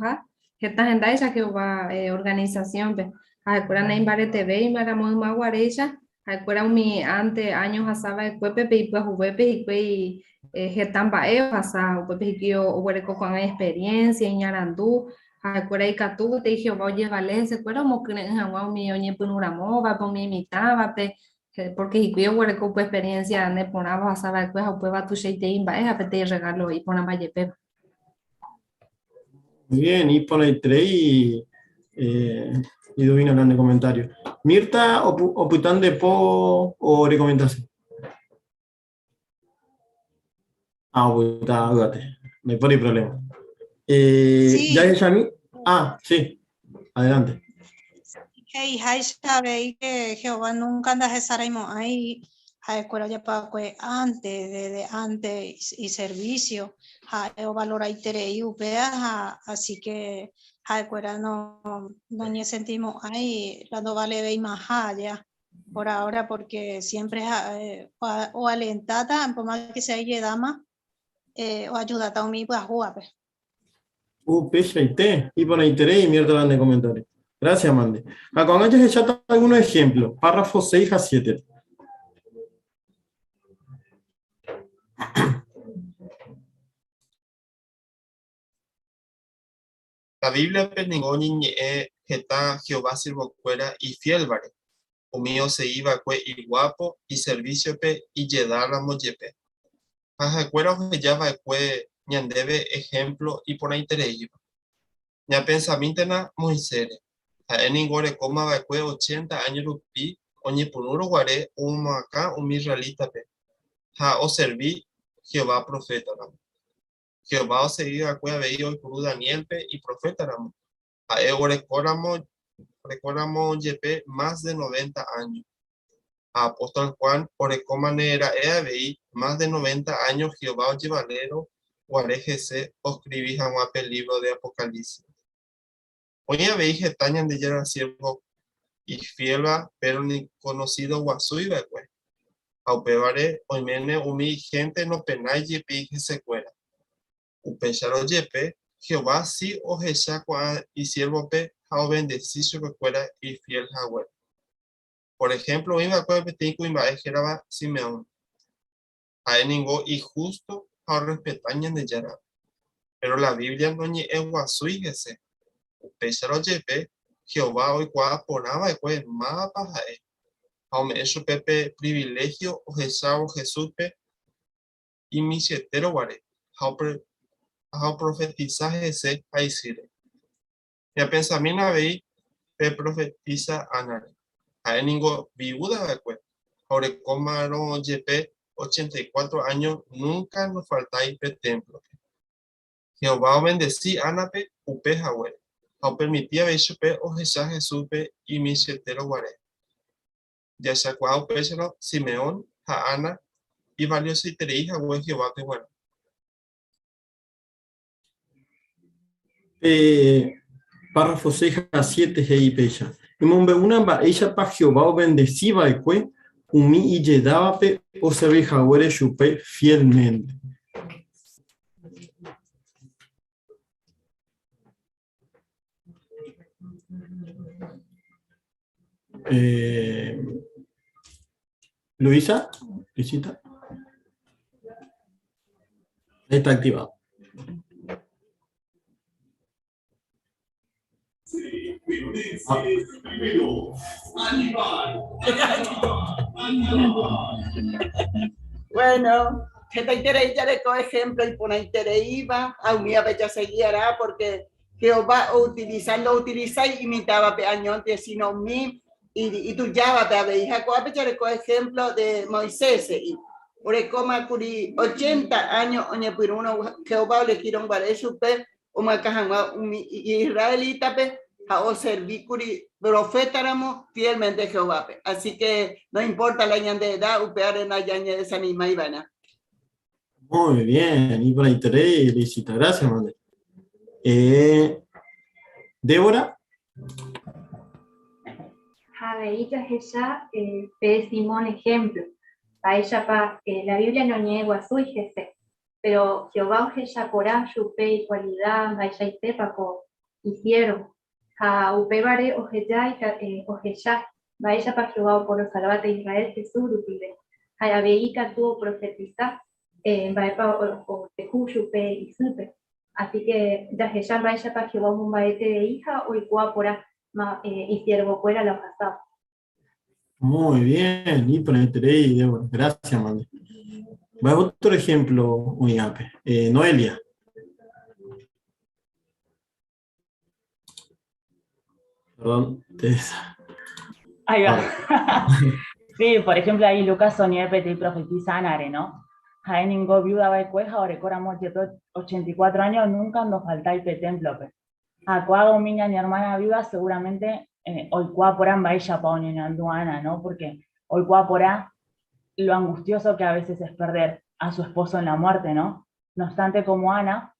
que está en Daisha que va organización Jaekura Neimbare TV y Maramo Maguarecha Jaekura umi ante años asaba de cuepe y pues juepe y pues getan baeo asa juepe y que huereco con experiencia en Yarandú Jaekura y Catu te dije oye vale se cuera como que en agua mi oñe punuramo va por mi mitad porque si yo hubiera con experiencia de poner a saber que o puede tu sheite imba es apete regalo y poner valle pe. Bien, y pone 3 y dovina grande comentario. Mirta oputan de po o recomendación. Oputa, no hay problema. Sí. Ya es a mí. Ah, sí, adelante. Hey, hay sabe que Jehová nunca anda a Saraimo ahí, a escuela ya para que antes, desde antes y servicio, a valora y tere y upea, así que a escuela no ni sentimos ahí, la no vale ver más allá por ahora, porque siempre o alentada, por más que sea ella dama, o ayuda a mí para jugar. Pecha y té, y por interés y mierda de comentarios. Gracias, Mande. Con ellos he echado algunos ejemplos. Párrafo 6 a 7. La Biblia peningoni geta Jehová sirvocuera y fiel vare. Umío se iba cue y guapo y servicio pe y yedala moyepe. Jajacuera ojellaba cue ñandebe ejemplo y por interés. Ya pensamiento na Moisés. A eningore coma va cue 80 años rupi, oñe punuro guare un acá un israelita pe. Ja o serví Jehová profeta. Jehová o seguía cue veía hoy por Daniel pe y profeta ramo. A recordamos yepe más de 90 años. A apóstol Juan, orecoma manera veí más de 90 años Jehová o llevalero, guarejese, o escribí jamás el libro de Apocalipsis. Hoy veí getañan de llegar siervo y fielva, pero ni conocido guasui becue. Aupevare, oimene umi gente no penay yepi que se cuera. Upecharo yepe, Jehová sí o jeshakua y siervo pe, jao bendecicio que cuera y fiel jagüe. Por ejemplo, iba a cuepetinco y maejera Simeón. A ningún y justo a respetañan de yara. Pero la Biblia no ni eguasuígese. Upecharo yepe, Jehová hoy cua ponaba y cue más pajae. Aume eso pepe privilegio o jesao Jesús pe y mi sietero guare. Hao profetiza ese a decir. Ya pensamiento veí pe profetiza anare. A ningún viuda de cue. Ahora comaron yepe 84 años, nunca nos faltáis pe templo. Jehová bendecí anape upe jahue. Ao permitía ver chupe o jesá Jesús pe y mi sietero guare. Ya shacuao pechero Simeón, ja Ana, y valioso y tereí jahue Jehová pe bueno. Párrafo 6 a 7 hei pecha. Imombe una ba ella pa Jehová o bendeciba y cue, umi y yedaba pe o se jagüere chupe fielmente. Luisa, Luisita. Está activado. Bueno, que te interés ya de coger ejemplo y poner interés iba, a un día ya se guiará porque Jehová utiliza y imitaba pe años de sino mí y tú ya vas a ver hija cuál ya de coger ejemplo de Moisés y por el coma curi 80 años oñe por uno Jehová le quiero un vale super o más cajan un israelita pe a servir curi profeta ramo fielmente Jehová pe. Así que no importa la año de edad upear en la año de sanima y vana. Muy bien, y por interés, Luisita, gracias, madre. Débora. Javeita ella pe Simón ejemplo. A ella pa la Biblia no niega a su jefe, pero Jehová ella corá yupe y cualidad, a ella y tepaco hicieron. A upevare ojeya ojeya, va ella pa Jehová por salvate Israel Jesús rupide. A la veíca tuvo profetizar. O yupe y supe. Así que ya ella vaya para Jehová un baete de hija o igual por y siervo fuera los casados. Muy bien, y por interés, Débora, gracias, madre. Va a otro ejemplo, Uyape. Noelia. Perdón, ahí va. Sí, por ejemplo, ahí Lucas Soniepe te profetiza Anare, ¿no? Hay ningún viuda va a cueja, ahora coramos 84 años, nunca nos faltáis pe templo, pe. Acuado miña mi hermana viva, seguramente hoy cuaporán va ella pa Ana, ¿no? Porque hoy cuaporá lo angustioso que a veces es perder a su esposo en la muerte, ¿no? No obstante, como Ana,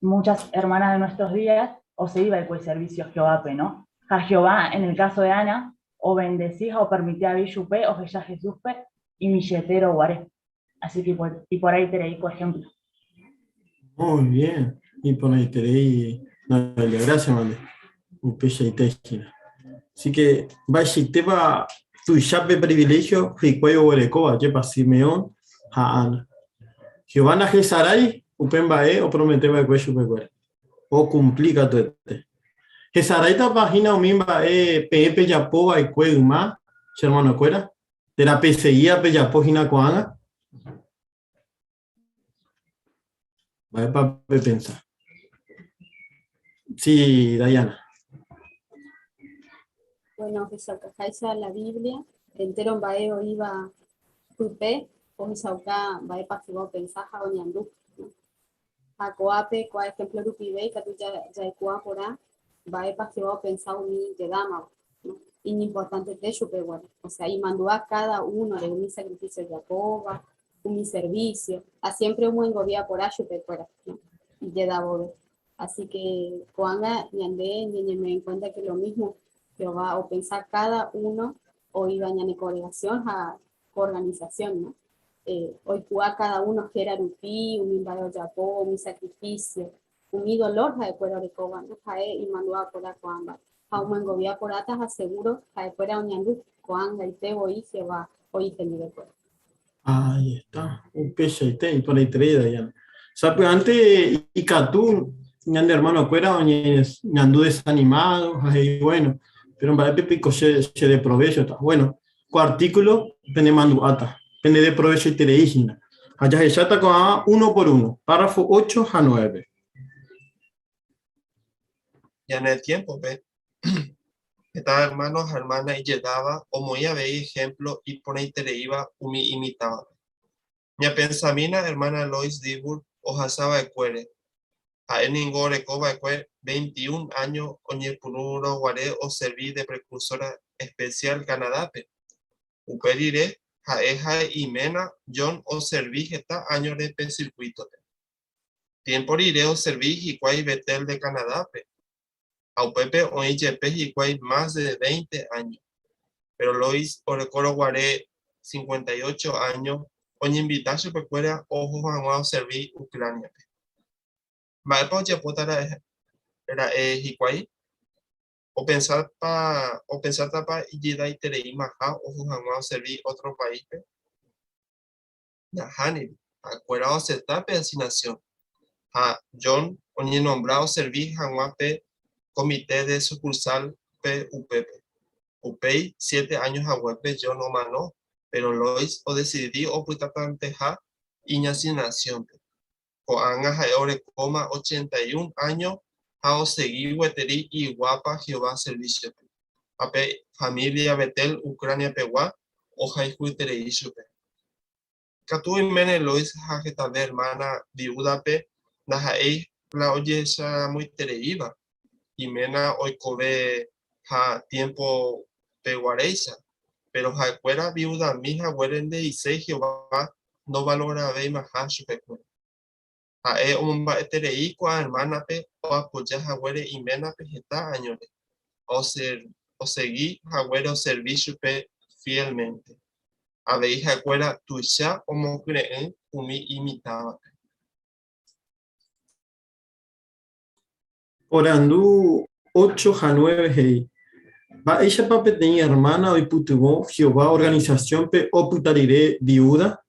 muchas hermanas de nuestros días, o se iba el servicio a Jehová, ¿no? A Jehová, en el caso de Ana, o bendecía o permitía a Villupe, o ya Jesús, y milletero guaré. Así que por ahí te leí, por ejemplo. Muy bien. Y por ahí te leí. No, gracias, mande. Un peche y téquina. Así que, vaya, te va tu chape privilegio, Jicuayo Huerecoa, Yepa Simeón, a Ana. Giovanna Gesaray, Upembae, o Prometeba de Cuello Pecuera. O complica tu este. Gesaray, esta página, o mimba, Pepe Yapoba y Cueduma, hermano Cuera, de la PCI a Peyapógina Coana. Vaya para pensar. Sí, Dayana. Bueno, Jesauca la Biblia, entero en Baeo iba Tupe, o Jesauca Bae Pasivo Pensaja o Ñandú. Acoape, por ejemplo, Rupibe, que tú ya por Bae Pasivo Pensado mi Yedama. Y importante de Chupe, bueno, o sea, y mandó a cada uno de un sacrificio de Jacoba, un servicio, a siempre un buen gobierno por Chupe, ¿no? Y Yedabode. Así que, cuando Ñandé, me en cuenta que lo mismo, que va a pensar cada uno, o iba a congregación, a organización, ¿no? Hoy cada uno que era Rupi, un invado Jacob, un sacrificio, un dolor, de acuerdo de Coba, ¿no? Y mandó a por la Coamba. A un buen gobierno por atas, aseguro, a acuerdo de Ñandú, Coanga y Tebo y se va, hoy se me recuerda. Ahí está, un peche y té, y por ahí te leí, Dayana. O sea, pues antes, y Catú, ñande hermano Cuera, ñandú desanimado, ahí bueno. Pero para pico se de provecho está bueno artículo pene manduata pene de provecho y tereígina allá ya está con A 1 por 1 párrafo 8 a 9 ya en el tiempo ve esta hermanos hermana y llegaba o muy a ver ejemplo y por ahí te iba umi imitaba mi pensamina hermana Lois Dibur o hasaba de cuere a Eningore Coba de 21 años Oñepururo Guaré o serví de precursora especial Canadape. Uperire, Jaeja y Mena, John o serví esta año de circuito. Tiempo iré o serví y cuay Betel de Canadape. A Upepe o IJP y cuay más de 20 años. Pero Lois o Recoro Guaré 58 años, Oñe invitación pecuera ojo a serví Ucrania. Malpa ya potara era Hikwai o pensar tapa y llega y te maja o jamás servir otro país ya Hanil acuerdo se tape asignación a John oñe nombrado servir jamás comité de sucursal PUPP UPEI 7 años a web yo no mano pero Lois o decidí o putatante ja y asignación o anga ore coma 81 años a seguir Weteri y Guapa Jehová servicio. Ape familia Betel Ucrania Pegua o Jaijuitere Ishupe. Catu y Mene Lois Hajetabe hermana viuda pe Najaei la oye esa muy tereiva. Y Mena hoy cobe ha tiempo peguareisa. Pero Jacuera viuda mija huerende y se Jehová no valora ve más Hashupe. A un baterei con hermana pe o apoyar jaguere y mena pe está años o seguir jaguere o servicio pe fielmente a ver jaguera tu ya como creen umi imitaba orando 8 a 9 hey va ella pape tenía hermana hoy putuvo Jehová organización pe o putarire viuda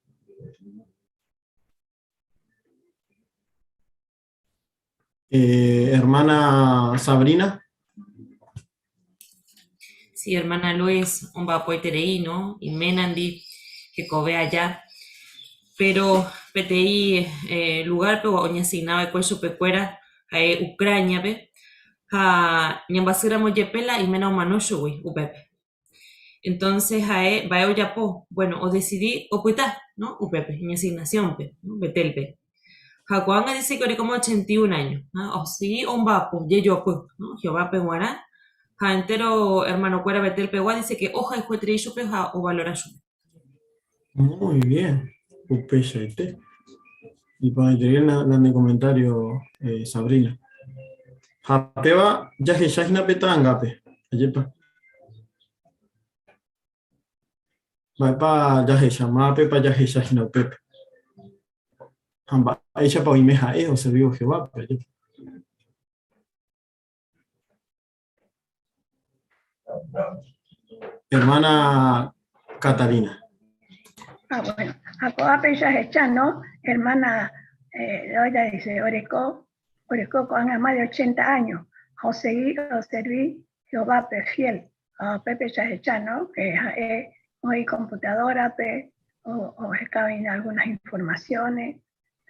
hermana Sabrina. Sí, hermana Luis, un vapoiterei, ¿no? Y menandi, que cobe allá. Pero PTI, lugar, pero oña asignaba el cuello pecuera, Ucrania, ve. Ñambasira moyepela y mena manosho, güey, upepe. Entonces, va a yapo, bueno, o decidí, o puita, ¿no? Upepe, mi asignación, pe, ¿no? Betelpe. Jacoanga dice que ahora como 81 años, ¿no? O sí, un vapo, y yo pues, ¿no? Jehová peguara. Ja entero hermano cuera betel pegua dice que hoja y juetre y chupe ja o valora su. Muy bien. Upéchaite. Y para tener la de comentario, Sabrina. Japeba, ya que ya na petrangape. Ayepa. Va ya que llama pepa ya que ya na pepe. Hamba, ella pa imeja o se vio Jehová. Hermana Catalina. Bueno, Acoape ya hecha, ¿no? Hermana, ella dice, Oreco con más de 80 años. José serví Jehová fiel. Pepe ya hecha, ¿no? Hoy computadora, o escaben algunas informaciones,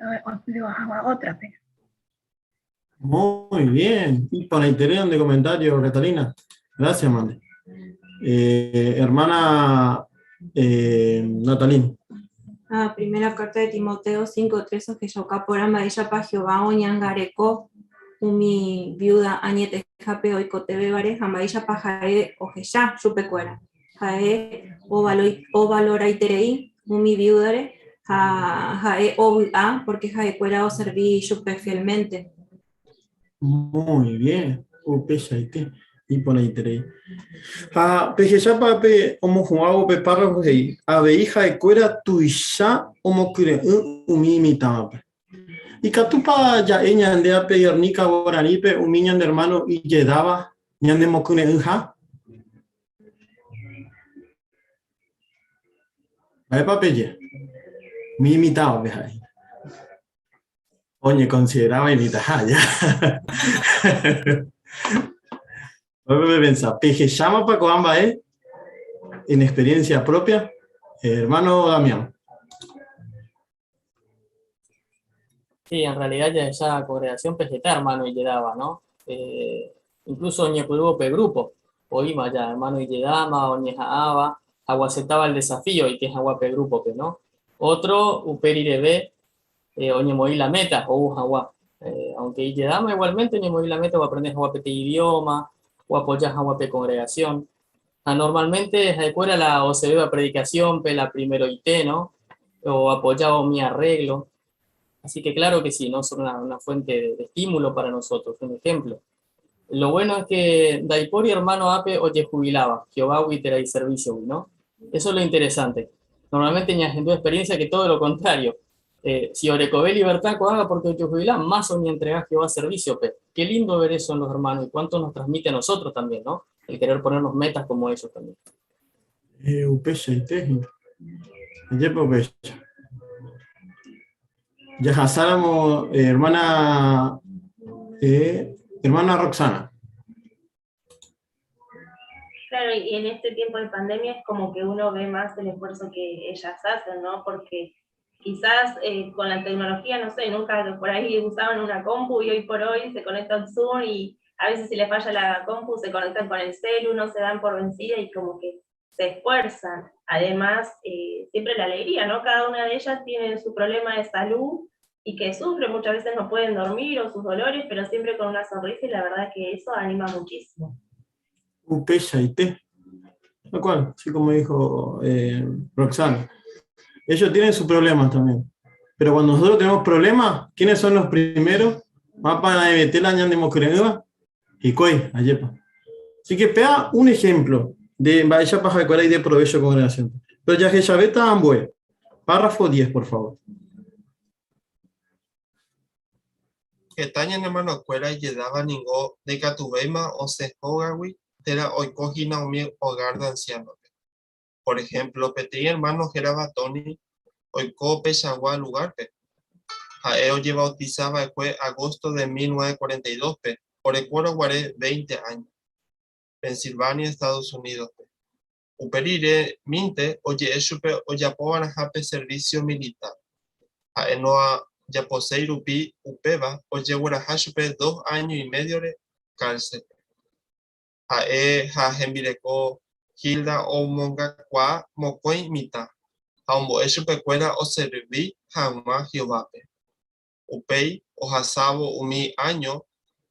o otra, pe. Muy bien. Y para interés de comentario, Catalina. Gracias, Mande. Hermana Natalín. Primera carta de Timoteo 5:3 que yoka por ella pa Jehová oñangareko umi viuda añete jape oikotebe vare jamailla pa jae ojeya chupecuera jae o valora iterei umi viudare jae o porque jae cuera o serví chupe fielmente. Muy bien. Upechaite. Y por ahí tenéis. Pejechapa pe homo jugado pe párrafo de abeija de cuera tuisha homo cure umimita. Y catupa ya eña andea pe yernica boranipe umiñan de hermano y lledaba ñan de mocune unja. Vaya papelle. Mi imitaba pe ahí. Oye, consideraba imitar ya. Pensar, peje llama para Coamba, en experiencia propia, hermano Damián. Sí, en realidad ya esa congregación PGT, hermano, y llegaba, ¿no? Incluso Ñecudubo grupo, oíma ya, hermano, y llegaba, o Ñejaaba, aguacetaba el desafío y que es aguape grupo, ¿no? Otro, Uperirebe, o Ñemoí la meta, o Ujawa. Aunque y llegaba igualmente, Ñemoí la meta, o aprender aguapete idioma, o apoyar aguape congregación. Normalmente, fuera la o se ve la predicación, la primero IT, ¿no? O apoyado mi arreglo. Así que claro que sí, ¿no? Son una fuente de estímulo para nosotros, un ejemplo. Lo bueno es que Daipori hermano Ape oye jubilaba, Jehová huitera y servicio, ¿no? Eso es lo interesante. Normalmente en la experiencia que todo lo contrario. Si Orecové libertad haga porque oye jubilaba, más o ni entrega Jehová servicio, pe. Qué lindo ver eso en los hermanos y cuánto nos transmite a nosotros también, ¿no? El querer ponernos metas como ellos también. Upecha y técnico. Yepo pecha. Ya hasáramos, hermana Roxana. Claro, y en este tiempo de pandemia es como que uno ve más el esfuerzo que ellas hacen, ¿no? Porque quizás con la tecnología, no sé, nunca por ahí usaban una compu y hoy por hoy se conectan Zoom y a veces si les falla la compu se conectan con el celu, no se dan por vencida y como que se esfuerzan. Además, siempre la alegría, ¿no? Cada una de ellas tiene su problema de salud y que sufre, muchas veces no pueden dormir o sus dolores, pero siempre con una sonrisa y la verdad que eso anima muchísimo. Upecha y té. Lo cual, así como dijo Roxana. Ellos tienen sus problemas también. Pero cuando nosotros tenemos problemas, ¿quiénes son los primeros? Mapa de Betela, Ñan de Mocreneva y Coy, Ayepa. Así que pega un ejemplo de Baella Paja de Cuara y de provecho congregación. Pero ya que Chaveta Ambue, párrafo 10, por favor. Que tañan hermano cuera y llegaba ningún de Catubeima o Sejogawi, era hoy cogina un hogar de ancianos. Por ejemplo, Petri hermano Geraba Tony, hoy cope Shagua lugar. Jaeo lleva bautizaba fue agosto de 1942, por el cuero guaré 20 años. Pensilvania, Estados Unidos. Uperire minte, oye esupe o yapoan jape servicio militar. Jaenoa yaposei rupi upeba, oye guarajasupe 2 años y medio de cárcel. Jajembireko Hilda o monga kwa mokoi mita. Jaumbo esupe cuera o serví jamás Jehová. upei ohasavo umi año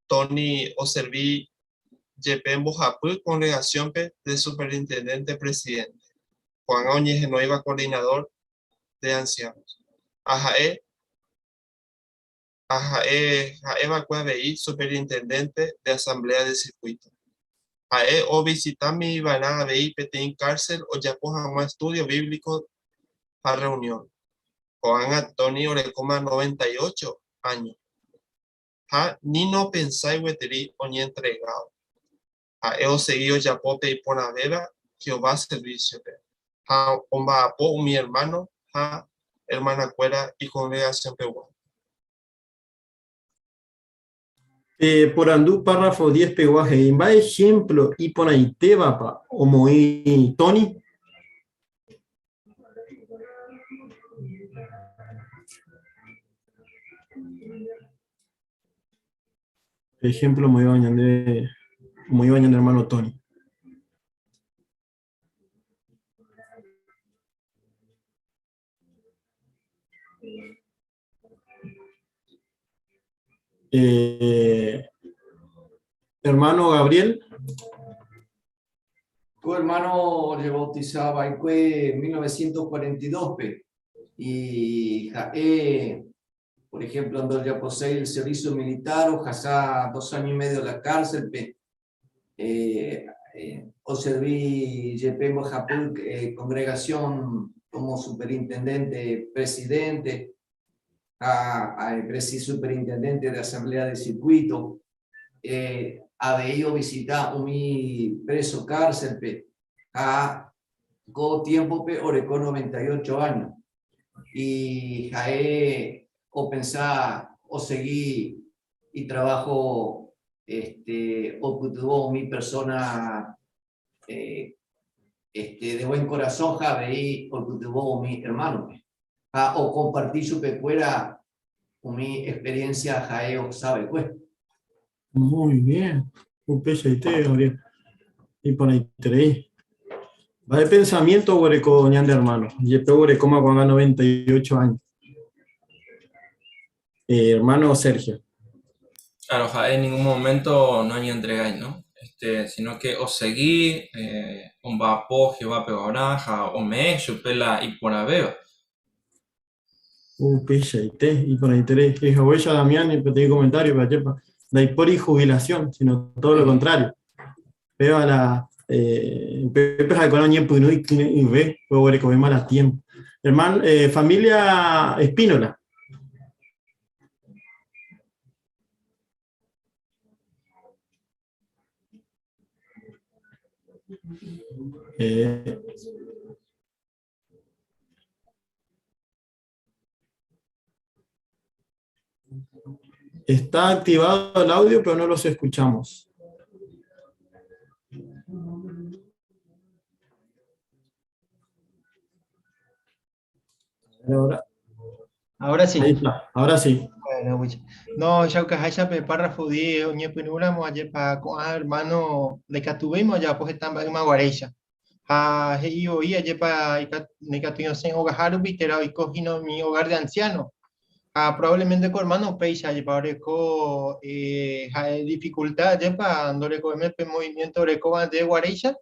Tony o serví Yepembo Japú congregación de superintendente presidente. Juan Oñez no iba coordinador de ancianos. Ajae Bacuabeí, superintendente de asamblea de circuito. Ae o visitar mi Baná Beí Petín cárcel o ya un estudio bíblico a reunión. Juan Antonio Orecoma 98 años. Ni no pensáis hueterí o ni entregado. Ae o seguido ya pope y ponavera Jehová servicio. Omba apo mi hermano hermana cuera y congregación peruana. Por andú párrafo 10 peguaje, va ejemplo y pon ahí tebapa o muy Tony. Ejemplo muy bañan de hermano Tony. Hermano Gabriel. Tu hermano le bautizaba en 1942 y por ejemplo, cuando ya posee el servicio militar o ya 2 años y medio en la cárcel, o serví Yepembo Japú congregación como superintendente, presidente, superintendente de asamblea de circuito, había ido a visitar un preso cárcel a todo tiempo orecó 98 años y jae o pensar o seguir y trabajo o que tuvo mi persona de buen corazón jabe o que tuvo mi hermano o compartir su pecuera con mi experiencia jae o sabe pues. Muy bien. Un peso y te, Gabriel. Y por ahí te va de pensamiento, Guareco, doña de hermano. Y el Guareco más cuando 98 años. Hermano Sergio. Claro, en ningún momento no hay entregáis, ¿no? Sino que os seguí, un vapo, Jehová pegoraja, o me, chupela y por aveo. Pecha y te, y por ahí te. Es abuela Damián, y te di comentario, para que da por y jubilación, sino todo lo contrario. Veo a la Pepe de Colonia y ve, luego le comemos a tiempo. Hermano, familia Espínola. Está activado el audio, pero no los escuchamos. Ahora sí. Ahí está, ahora sí. Bueno, no, ya que haya párrafo 10, oñe pinuramo ayer para con hermano de que tuvimos ya pues están en Maguarecha. He ido ayer para necatuño sen hogar harubi pero hoy cogino mi hogar de anciano. Probablemente con hermano Peixa y para reco hay dificultad ya para andar con el movimiento reco de Guarecha,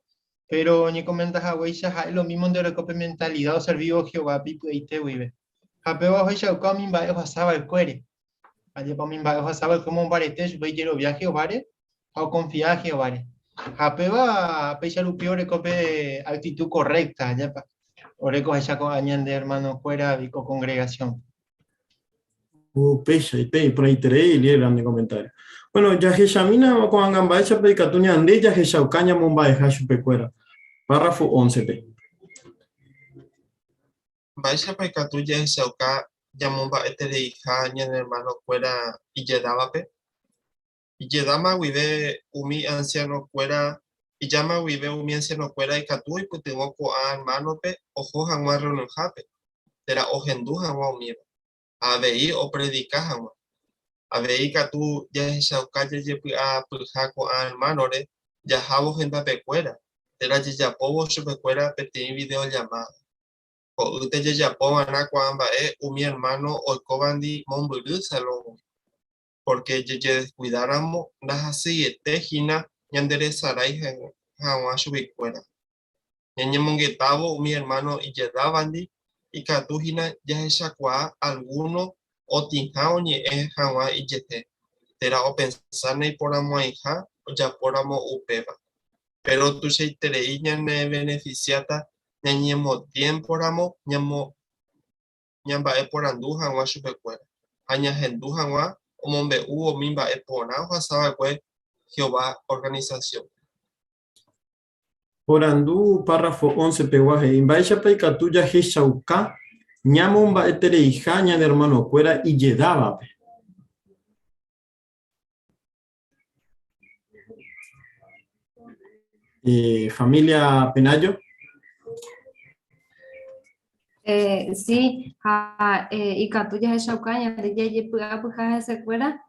pero ni comentas a Guarecha hay lo mismo de reco mentalidad o servicio Jehová pipo y te vive. Apego hoy ya con mi bajo pasaba el cuere. Ayer para mi bajo pasaba como un barete yo voy a viaje o bare o confiaje o bare. Apego a Peixa lo peor reco actitud correcta ya para oreco ya con añan de hermano fuera y con congregación. Pecha y te, por ahí te y le grande comentario. Bueno, ya que Yamina con Angamba hecha pedicatuña ande ya que Shaucaña Momba de Hashu Pecuera. Párrafo 11p. Vaya pedicatuña en Shauca Yamumba de hija en hermano fuera y Yedabape. Y Yedama vive umi anciano fuera y llama vive umi anciano fuera y Catu y putingo a hermano pe ojo jamás renujape. Era ojenduja o mira. Aveí o predicas Aveí que tú ya es calle a Puljaco a hermanore, ya jabo gente pecuera, era ya pobo su pecuera petín video llamado. Ute yayapo anacuamba mi hermano oikobandi mombury salón. Porque ye descuidáramos las así tejina ñanderezarai hawa shubikuera. Ñañe mongetavo mi hermano y yedavandi y catujina ya eshakua alguno o tinjao ni hawa y yete. Tera o pensar y por amoija o ya por amo upeva. Pero tu se terei ñane beneficiata ñañemo tiempo ramo ñamo ñambae por andu hawa shubikuera. Aña hendu hawa omombe uo mimba epona o sabe que Jehová organización. Orandu, párrafo 11, peguaje. Imbaisha peicatuya heshauka, ñamomba etereija, ñan hermano cuera y yedaba. Familia Penayo. Sí, y catuya es chaucaña, de ya puga puja se cuera,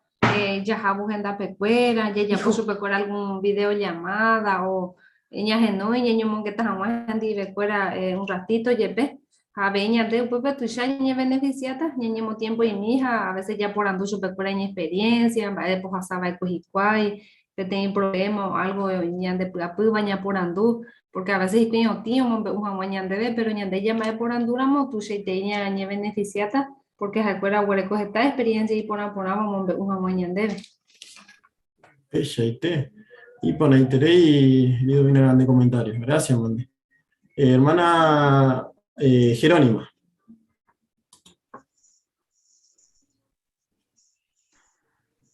ya jabu genda pecuera, ya puso pecuera algún video llamada o ella genó y ella mongueta jamás andi recuera un ratito yepe, a veña de pues tu ya ni beneficiata, ni ñemo tiempo y mi hija, a veces ya por ando su pecuera en experiencia, va de poja sabe cujicuay, que tiene problema o algo, ya de puga baña por andu. Porque a veces tengo tío, un debe, pero ñande llama por anduramo, tú se te ñe beneficiata, porque se acuerda huele coge esta experiencia y por un debe. Pechaite. Y por ahí y le doy una grande comentario. Gracias, Mande. Hermana Jerónima.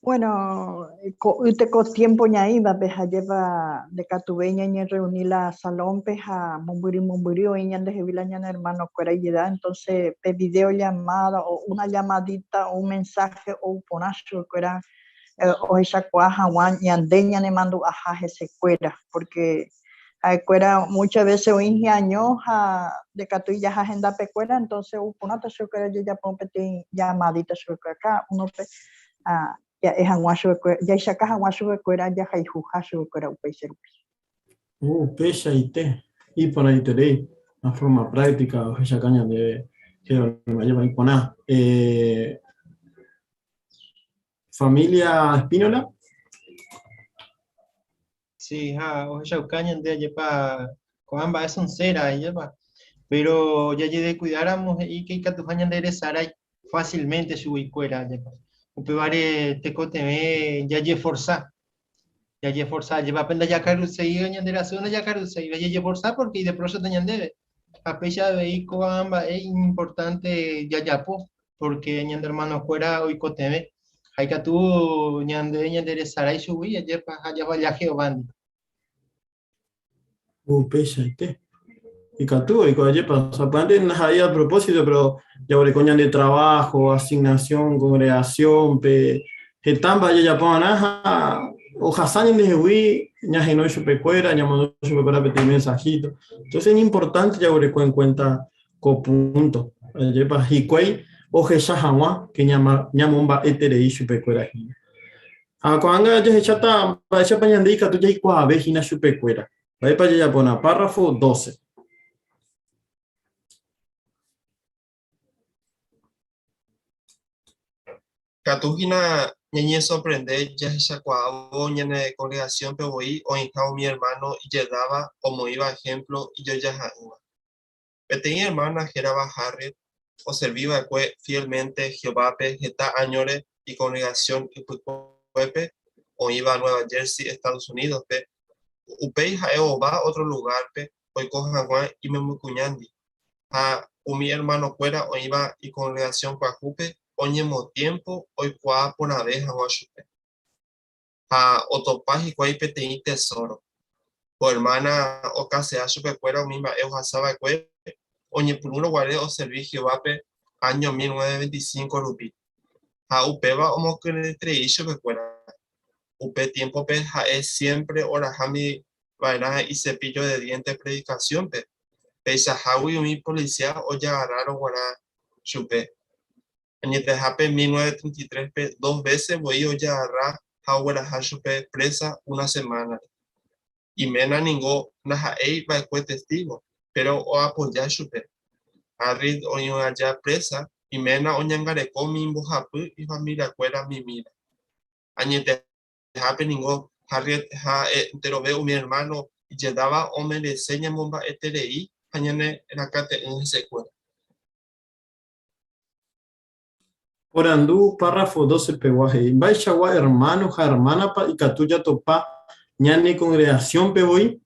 Bueno, usted con tiempo ya iba, peja lleva de catubeña y reunir la salón, peja mumburi, o iñan de jevilañan hermano cuera y edad, entonces pe video llamada o una llamadita o un mensaje o un ponacho cuera o esa cuaja wan y andeña ne mando ajaje se cuera, porque cuera muchas veces o año de catuilla agenda pecuera, entonces un ponato se cuera ya pompe llamadita se cuera acá, uno ya es anguasho ya shaka anguasho cuera ya jaijuja su cuera upeiser. Pechaite. Y por ahí una forma práctica o esa caña de Jerónima lleva imponá. Familia Espínola. Sí, o esa caña de lleva coamba es un cera lleva, pero ya de cuidáramos y que catujañan de sarai fácilmente su cuera lleva. Upevare tecote ya ye forza lleva penda ya carusei ñande la zona ya carusei ya ye forza porque de proso teñan debe a pecha de vehículo amba es importante ya po porque ñande hermano fuera hoy coteme hay que tú ñande de sarai subí ya ya vaya geobandi Pechaite. Y Catú, y cuando pasa, pueden ahí a propósito, pero ya por coña de trabajo, asignación, congregación, getamba ya ponen o Hassan de Hui, ya no es pecuera, ya mandó su pecuera pedir mensajito. Entonces es importante ya por en cuenta con punto. Ya para Hikway o Jeshahawa, que llama etere su pecuera. Cuando ya chata, para esa pañandica, tú ya hay cuá vejina su pecuera. Ahí para ya poner párrafo 12. Catujina ñañe sorprende ya esa cuavo ñane congregación pevoí o hincao mi hermano y llegaba como iba ejemplo y yo ya iba. Peteñi hermana geraba Harriet o servía fielmente Jehová pejeta añore y congregación y puepe o iba a Nueva Jersey, Estados Unidos pe upei jaeo va a otro lugar pe hoy cojan Juan y me mucuñandi a mi hermano fuera o iba y congregación cuajupe oñemo tiempo hoy cuá por abeja o chupe a otopaj y cuá peteñi tesoro o hermana o casea chupe fuera o misma eu hasaba cue oñe por uno guarde o servicio vape año 1925 rupi a upeva o mo que entre chupe fuera upe tiempo pe es siempre hora jami vaina y cepillo de dientes predicación pe pesa hawi mi policía o ya agarraron guarda chupe en Jape 1933 2 veces voy a ya agarrar Howard Hashupe presa una semana y mena ningo naja ei va fue testigo pero o apoyar chupe Harry oño allá presa, y mena oñangareco mi mbojapu y familia cuera mi mira. Añete happening Harriet ha entero veo mi hermano y llegaba o me enseña bomba eterei, añane rakate en secuela. Orandú, párrafo 12, peguaje. Baixagua, hermano, hermana, y catuya topa, ñane congregación, pevoy.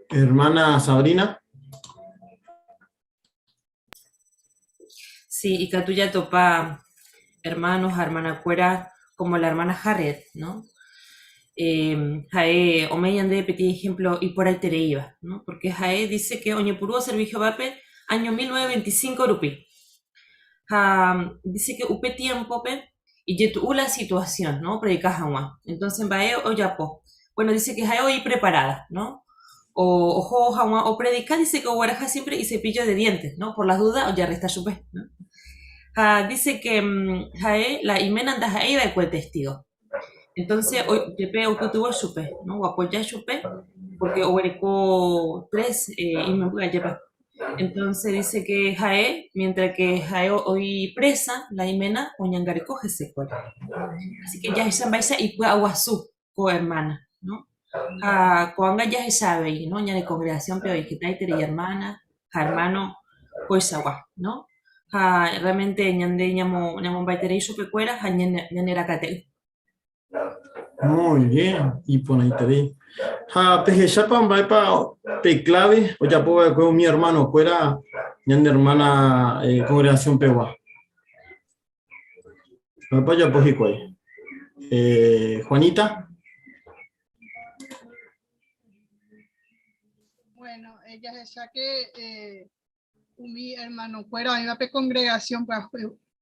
Hermana Sabrina. Sí, y Catuya topa hermanos, hermana cuera, como la hermana Harriet, ¿no? Jae, Omeyan de petit ejemplo, y por ahí te iba, ¿no? Porque Jae dice que Oñepurúa servicio vape año 1925 rupi. Dice que upe tiempo, y yetu la situación, ¿no? Predicaja, entonces Bae o Yapo. Bueno, dice que Jae hoy preparada, ¿no? O predicar, dice que Guaraja siempre y cepillo de dientes, ¿no? Por las dudas, o ya resta chupe, ¿no? Dice que Jae, la imena anda Jae da el testigo. Entonces, hoy tepe o tuvo chupe, ¿no? O apoya chupe, porque obereco 3 y me voy a llevar. Entonces dice que Jae, mientras que Jae hoy presa, la imena, oñangare coge secuela. Así que ya esa baisa y pues aguazú, hermana, ¿no? Cuando ya se sabe, ¿no? Ya de congregación, pero hay que traer y hermana, hermano, pues agua, ¿no? Realmente ñande ñamo baitere y supecuera, ñanera catel. Muy bien, y por ahí te di. Pejechapan va para clave, o ya puedo con mi hermano, fuera, ñande hermana congregación Pegua. Papá ya pues Juanita. Bueno, ella es esa que mi hermano fuera, iba a congregación para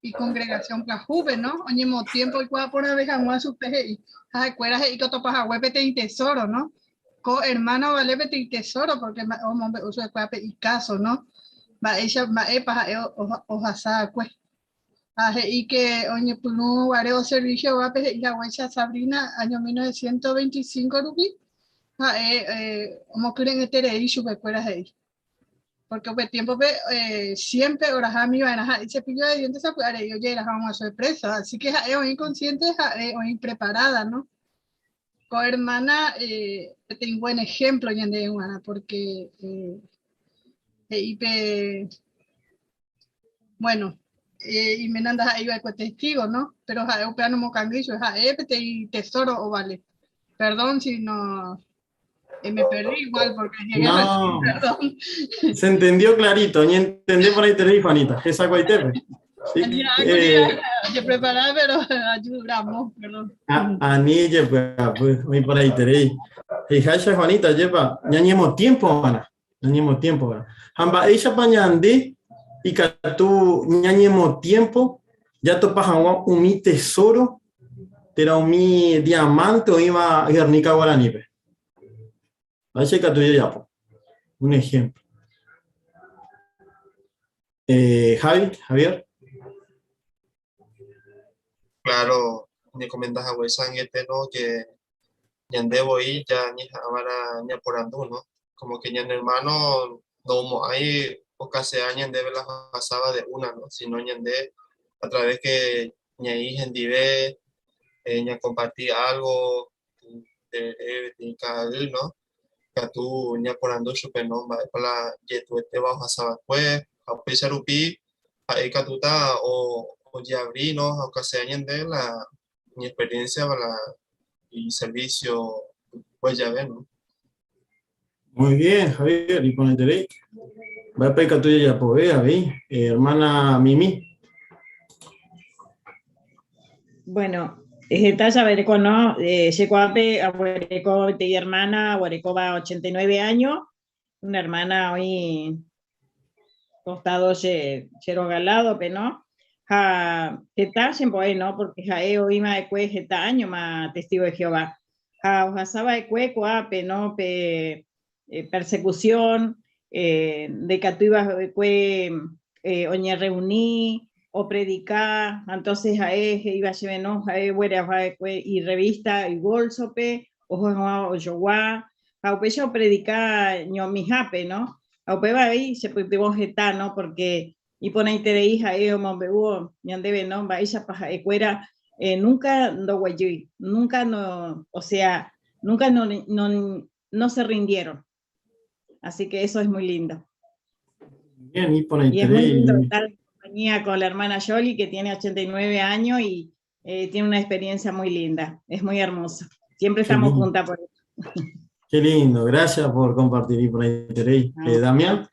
y congregación para juve, ¿no? Oye, mo tiempo y cuál por vez a su peje y a cueras y coto para huepete y tesoro, ¿no? Co hermano vale pete y tesoro porque hombre uso de cuape y caso, ¿no? Va ella va para o hasá pues. Y que oye pues no guareo servicio va peje y la huecha Sabrina año 1925 rubí. Como creen este y su cueras ahí. Porque pues tiempo siempre horas a mi van a cepillo de dientes a cuidar yo ya una sorpresa, así que es hoy inconsciente, hoy preparada, ¿no? Con hermana tengo un buen ejemplo ya de hermana porque bueno y me anda ahí con testigo, ¿no? Pero es un plano mocanguillo, es tesoro o vale. Perdón si no me perdí igual porque llegué No, perdón. se entendió clarito, ni entendí por ahí te di, Juanita, que saco ahí te. Sí. Ya preparada, pero ayudamos, perdón. Anille, pues, muy por ahí te di. Y Hasha, Juanita, lleva, ya ñemos tiempo, Ana, ya ñemos tiempo, Ana. Hamba, ella pañande, y que tú ya ñemos tiempo, ya topas un mi tesoro, era un mi diamante o iba a Guernica Guaraní. Así que tú ya, un ejemplo. Javier. Claro, me comentas a Wesan ¿no? Que ya debo ir, ya ni ahora ni por andú, ¿no? Como que ya en hermano, no hay ocasión ya debe la pasaba de una, ¿no? Sino ya de a través que ya en dive, ya compartí algo de cada uno, ¿no? Que tú ya por andú super nomba, para que tú te vas a saber pues, a pesar upi, a ecatuta o ya abrí, ¿no? Ocasión de la mi experiencia para y servicio, pues ya ven, ¿no? Muy bien, Javier, y con el derecho. Va a pecar tuya ya, pues, hermana Mimi. Bueno, esta sabereco, ¿no? Secuape, abueleco, y hermana, abueleco va 89 años, una hermana hoy costado cero galado, pero no. Geta Shemboe, ¿no? Porque Jaeo ima de Cue Geta año más testigo de Jehová. Ojasaba de Cue Coape, ¿no? Persecución, de Catuiba de Cue Oña reuní o predicar, entonces iba a llevar, ¿no? Y revista y bolsope, o yoguá, o predicar ñomijape, ¿no? Aupeba ahí se puede Geta, ¿no? Porque y pone interés o mombeu ñandebe no baisha paja ecuera nunca no guayui nunca no, o sea, nunca no se rindieron, así que eso es muy lindo. Bien, y pone Y es muy lindo interés. estar en compañía con la hermana Yoli, que tiene 89 años y tiene una experiencia muy linda, es muy hermosa, siempre Qué estamos lindo. juntas por eso. Qué lindo, gracias por compartir y por interés. Damián.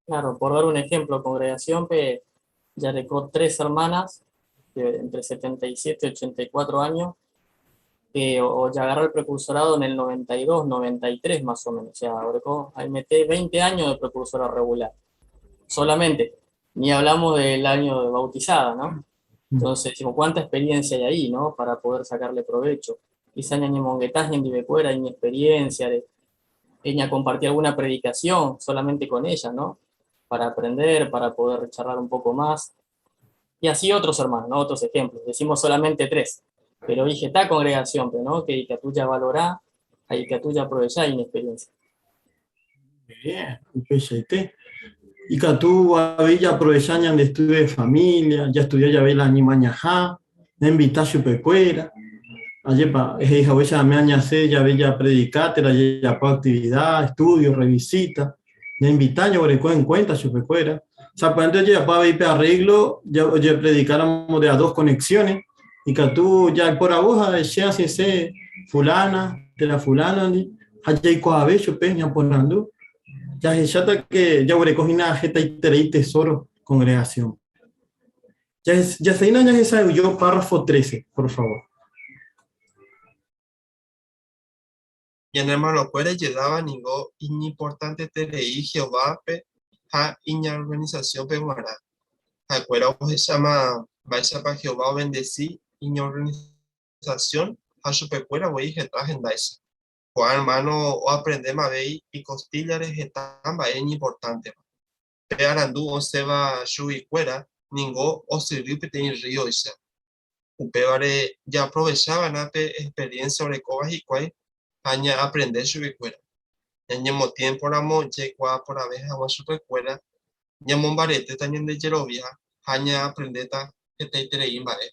Claro, por dar un ejemplo, congregación ya recó 3 hermanas de entre 77 y 84 años, o ya agarró el precursorado en el 92, 93 más o menos. O sea, ahí mete 20 años de precursorado regular. Solamente, ni hablamos del año de bautizada, ¿no? Entonces, ¿cuánta experiencia hay ahí, no? Para poder sacarle provecho. Quizá ni monguetas ni becuera, ni experiencia de ella compartir alguna predicación solamente con ella, ¿no? Para aprender, para poder charlar un poco más. Y así otros hermanos, ¿no? Otros ejemplos. Decimos solamente 3. Pero dije, esta congregación, ¿no? Que tuya valorá, que tuya aprovechá y experiencia. Bien, y que tú había aprovechado de estudio de familia, ya estudié ya ve la ni mañana, ya invitaste a pecuera, ayer para hija voy a me añadir ya veía predicate, ya para actividad, estudio, revisita, ya invitar yo en cuenta su pecuera, o sea, para entonces ya para ver arreglo, ya predicáramos de a 2 conexiones, y que tú ya por aguja ya si se fulana, de la fulana, allá y coabe yo peña ponando. Ya que ya recogí jeta y tesoro congregación. Ya se ya esa yo párrafo 13, por favor. Y en hermano puede llegar ningún importante terei Jehová a iña organización peguará. A cuero se llama vaya para Jehová bendecí iña organización a su pecuera voy a jetar en daisa. Juan hermano o aprender mabey y costillares están bien importante. Pearandú o seba shui cuera, ningo o sirvió petein río isa. Upevare ya aprovechaban a experiencia sobre cobas y cuay, aña aprender shui cuera. Ñamo tiempo la monche, cua por abeja o su cuera, ñamo barete también de yerovia, aña aprender ta que te terein bare.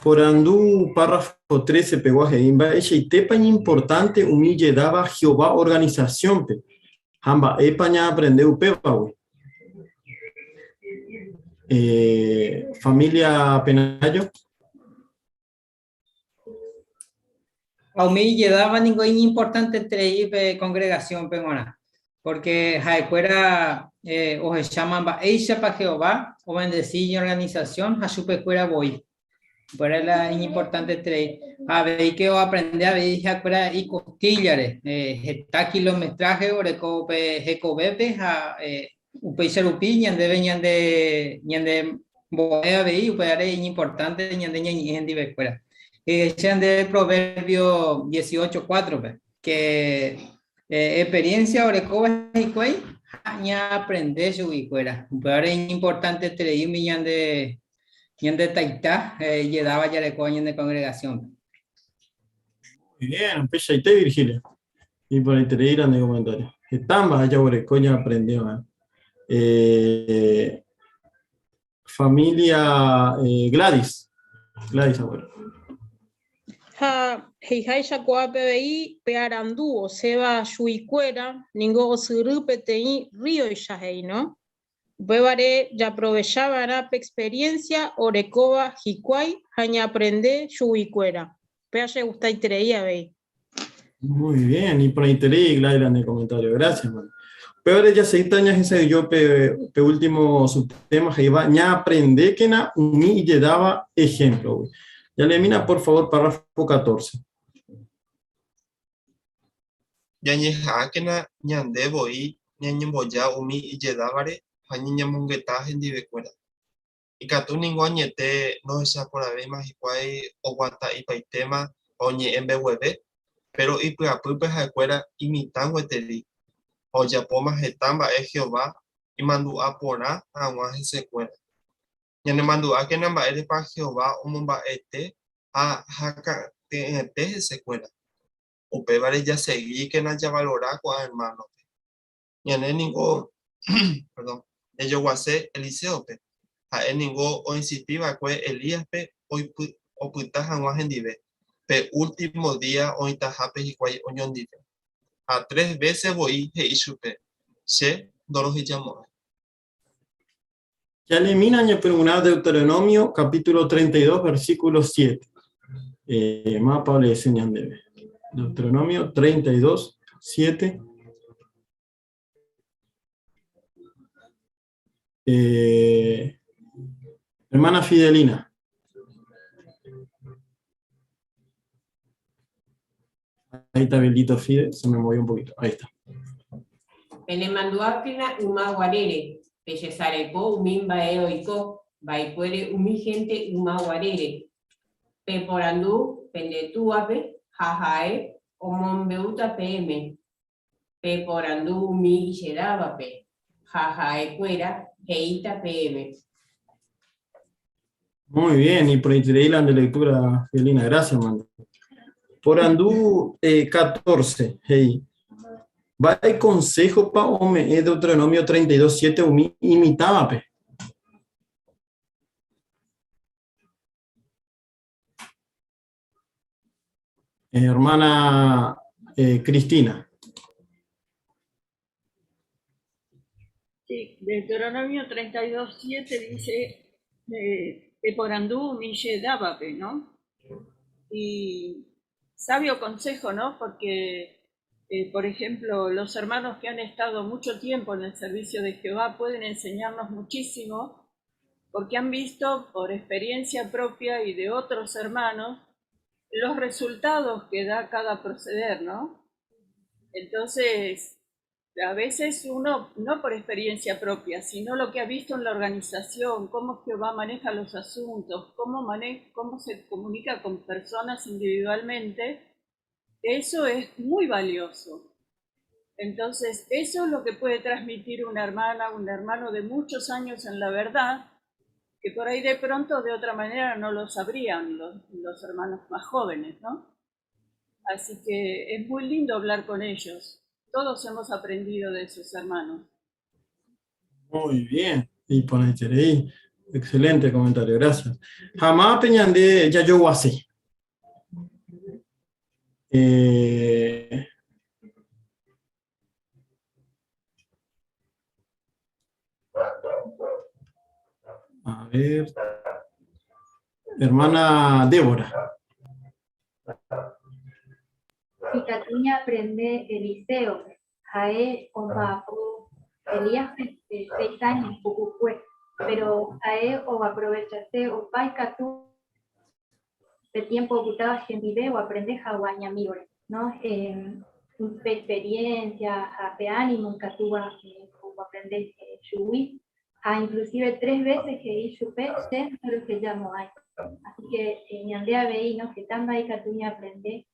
Por andú párrafo 13 pegó a Jeimba, ella y tepañ importante humille daba Jehová organización pe. Hamba epaña aprende upepa güey. Familia Penayo. Humille daba ningún importante entre congregación pegona. Porque Jaecuera o se llaman Eisha para Jehová o bendecir organización a su pecuera voy. Para la importante trade a ver que o aprender a ver ya para y costillares está kilometraje o recope jecobepe a upeisarupi ñande boea ve para importante ñande ñendi becuera de proverbio 18:4 que experiencia o recoba y cuay ya aprender su becuera para importante trade ñande Ñande Taitá, llegaba ya de coño de congregación. Muy bien, empieza y te Virgilia. Y por ahí te dirán de comentarios. Están más allá por coño aprendió. Familia Gladys. Gladys, abuelo. Heihaisha coapebi pearandú o seba shuicuera, ningo osirupetei río y ¿no? Bebare ya aprovechaba la experiencia orecoba jicuay haña aprende shuicuera. Peaje gusta y treía ve. Muy bien, y por ahí te leí en el comentario, gracias, man. Pero ya 6 años ese yo pe último subtema que iba ya aprende que na uni y daba ejemplo. Ya le mina por favor párrafo 14. Ya ñeja que na ñande voy ñañemboja umi ijedávare ha ñañamongeta hendivekuéra. Ikatu niko añete nohechaporãvéima hikuái oguata ipaitéma oñe'ẽ mbegueve, pero ipy'apýpe ha'ekuéra imitãngueteri ojapóma heta mba'e Jehová imandu'a porã hag̃ua hesekuéra. Ñanemandu'ákena mba'érepa Jehová omomba'ete ha hakate'ẽte hesekuéra. Upévare jaseguíkena javalora ko'ã hermanope. Ñane niko perdón, ejoguase Eliseope. Ha'e niko oinsistiva'ekue Elíaspe opyta hag̃ua hendive. Pe último día oĩtahápe hikuái oñondive. Ha 3 veces voy he'i chupe. Che ndorohejamo'ãi. Ya elimina ñepyrũrã Deuteronomio capítulo 32 versículo 7. Mapa le enseñan debe. Deuteronomio 32, 7. Hermana Fidelina. Ahí está Belito Fide, se me movió un poquito. Ahí está. Penemanduápina uma guarere, pechesarepo umimba eoico, baipuere umi gente uma guarere. Peporandú, pendetuape, jajae, omombeuta PM. Peporandú umi ichedávape, jajae cuera, heita PM. Muy bien, y por ahí la de lectura, Fidelina, gracias, mano. Por andú 14, hey. Va el consejo pa ome, Deuteronomio 32, 7, imitaba, pe. Hermana Cristina. Sí, Deuteronomio 32, 7 dice, por andú mille dábape, ¿no? Y sabio consejo, ¿no? Porque, por ejemplo, los hermanos que han estado mucho tiempo en el servicio de Jehová pueden enseñarnos muchísimo porque han visto por experiencia propia y de otros hermanos los resultados que da cada proceder, ¿no? Entonces, a veces uno, no por experiencia propia, sino lo que ha visto en la organización, cómo Jehová maneja los asuntos, cómo se comunica con personas individualmente, eso es muy valioso. Entonces, eso es lo que puede transmitir una hermana, un hermano de muchos años en la verdad, que por ahí de pronto de otra manera no lo sabrían los hermanos más jóvenes, ¿no? Así que es muy lindo hablar con ellos. Todos hemos aprendido de esos hermanos. Muy bien. Y por ahí, excelente comentario, gracias. Jamás peñande ya yo así. A ver. Hermana Débora. Y Catuña aprende Eliseo, Jaé o Bapo, Elías 6 años, Pucucue, pero Jaé o aprovechase o Pai Catu, de tiempo ocultaba Gendive o aprende Jaguaña Miore, ¿no? Experiencia, Jape ánimo, Catúa, o aprende Shui, inclusive 3 veces que Ishupe, se lo que llamo ahí. Así que Ñandea veí, ¿no? Que tan y Catuña aprende.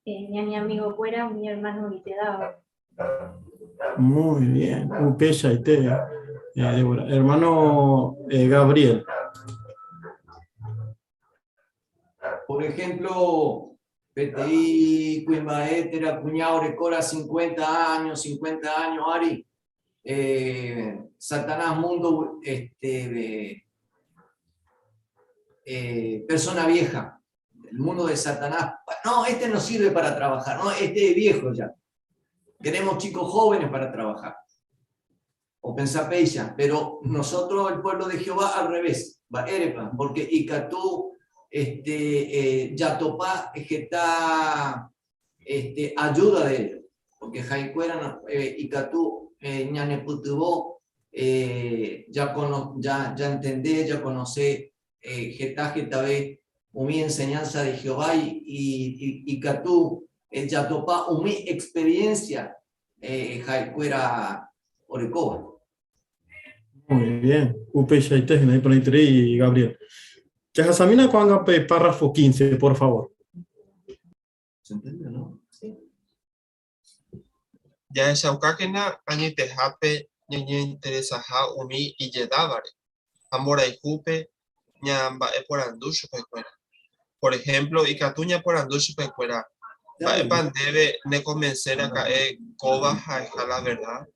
Mi amigo fuera, mi hermano y te daba. Muy bien. Un pecha y te. Hermano Gabriel. Por ejemplo, PTI, Cuimbaetera, Cuñado Recora, 50 años, Ari. Satanás Mundo, persona vieja. El mundo de Satanás, no, este no sirve para trabajar, no, este es viejo ya. Queremos chicos jóvenes para trabajar. O pensar peya, pero nosotros, el pueblo de Jehová, al revés, porque Icatú, Yatopá, está ayuda de ellos. Porque Jaicuera, Icatú, Ñaneputubó, ya entendé, ya conocí, Getabé, mi enseñanza de Jehová y Catú, Yatopá, mi experiencia, Jaicuera, Orecoba. Muy bien. Upe Shaite, Naipanaitre y Gabriel. Yahasamina Kwanga párrafo 15, por favor. ¿Se entendió, no? Sí. Ya es Shaukakena, Anitejape, Ñaña Interesaja, Umi y Yedávare. Amora y Jupe, Ñamba Eporandu, Chupecuera. Por ejemplo, Icatuña Porandu, Chupecuera. Baepan debe ne convencer a caer Coba, Jaja, la verdad.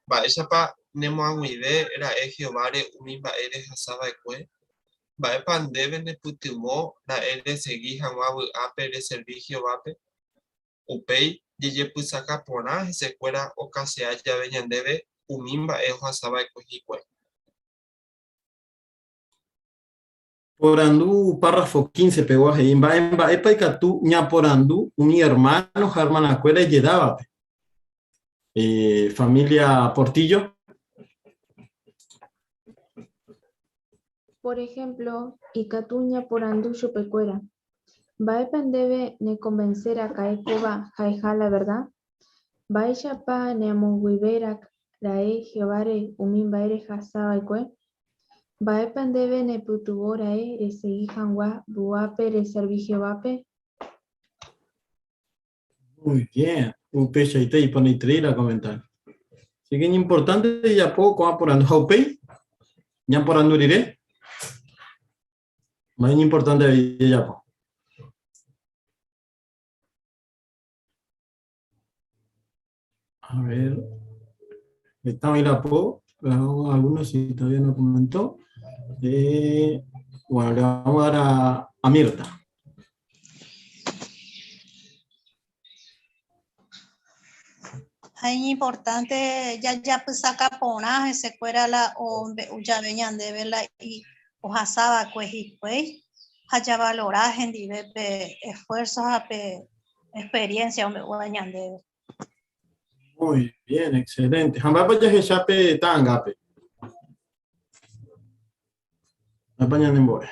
Baeshapa, Nemo Aguide, era Ejiobare, Umimba Eres Hasaba Ecue. Baepan debe ne Putimó, la Eres Segui, Hamabu Ape, de Servigio Vape. Upei, Yeye Pusaka Pona, se cuera o Casea, ya veñan debe, Umimba Ejo Hasaba Ecue. Porandu, párrafo 15, peguaje. Imba, epa y catu, ña porandu, mi hermano, hermana, cuela y lledaba. Familia Portillo. Por ejemplo, Icatuña por Andullo Pecuera. Baepan debe ne convencer a Caecoba Jaeja la verdad. Baella pa ne amonguiberak rae Jehovare umimba ere jasaba ecue. Baepan debe ne putuborae re segui jangua buape re servi Jehovape. Muy bien. Upe Shaite y Panaitre a comentar. Así que es importante ya poco a por Andupei. Ya por Andurire. Más importante ya poco. A ver, está ahí la po, algunos si todavía no comentó. Bueno, le vamos a dar a Mirta. Es importante ya pues saca ponaje se cuera la o ya venían de verla y o hasaba pues y pues haya valoraje en diversos esfuerzos a experiencia o venían de ver. Muy bien, excelente. Jamás vaya que chape tangape. Apañan en bola.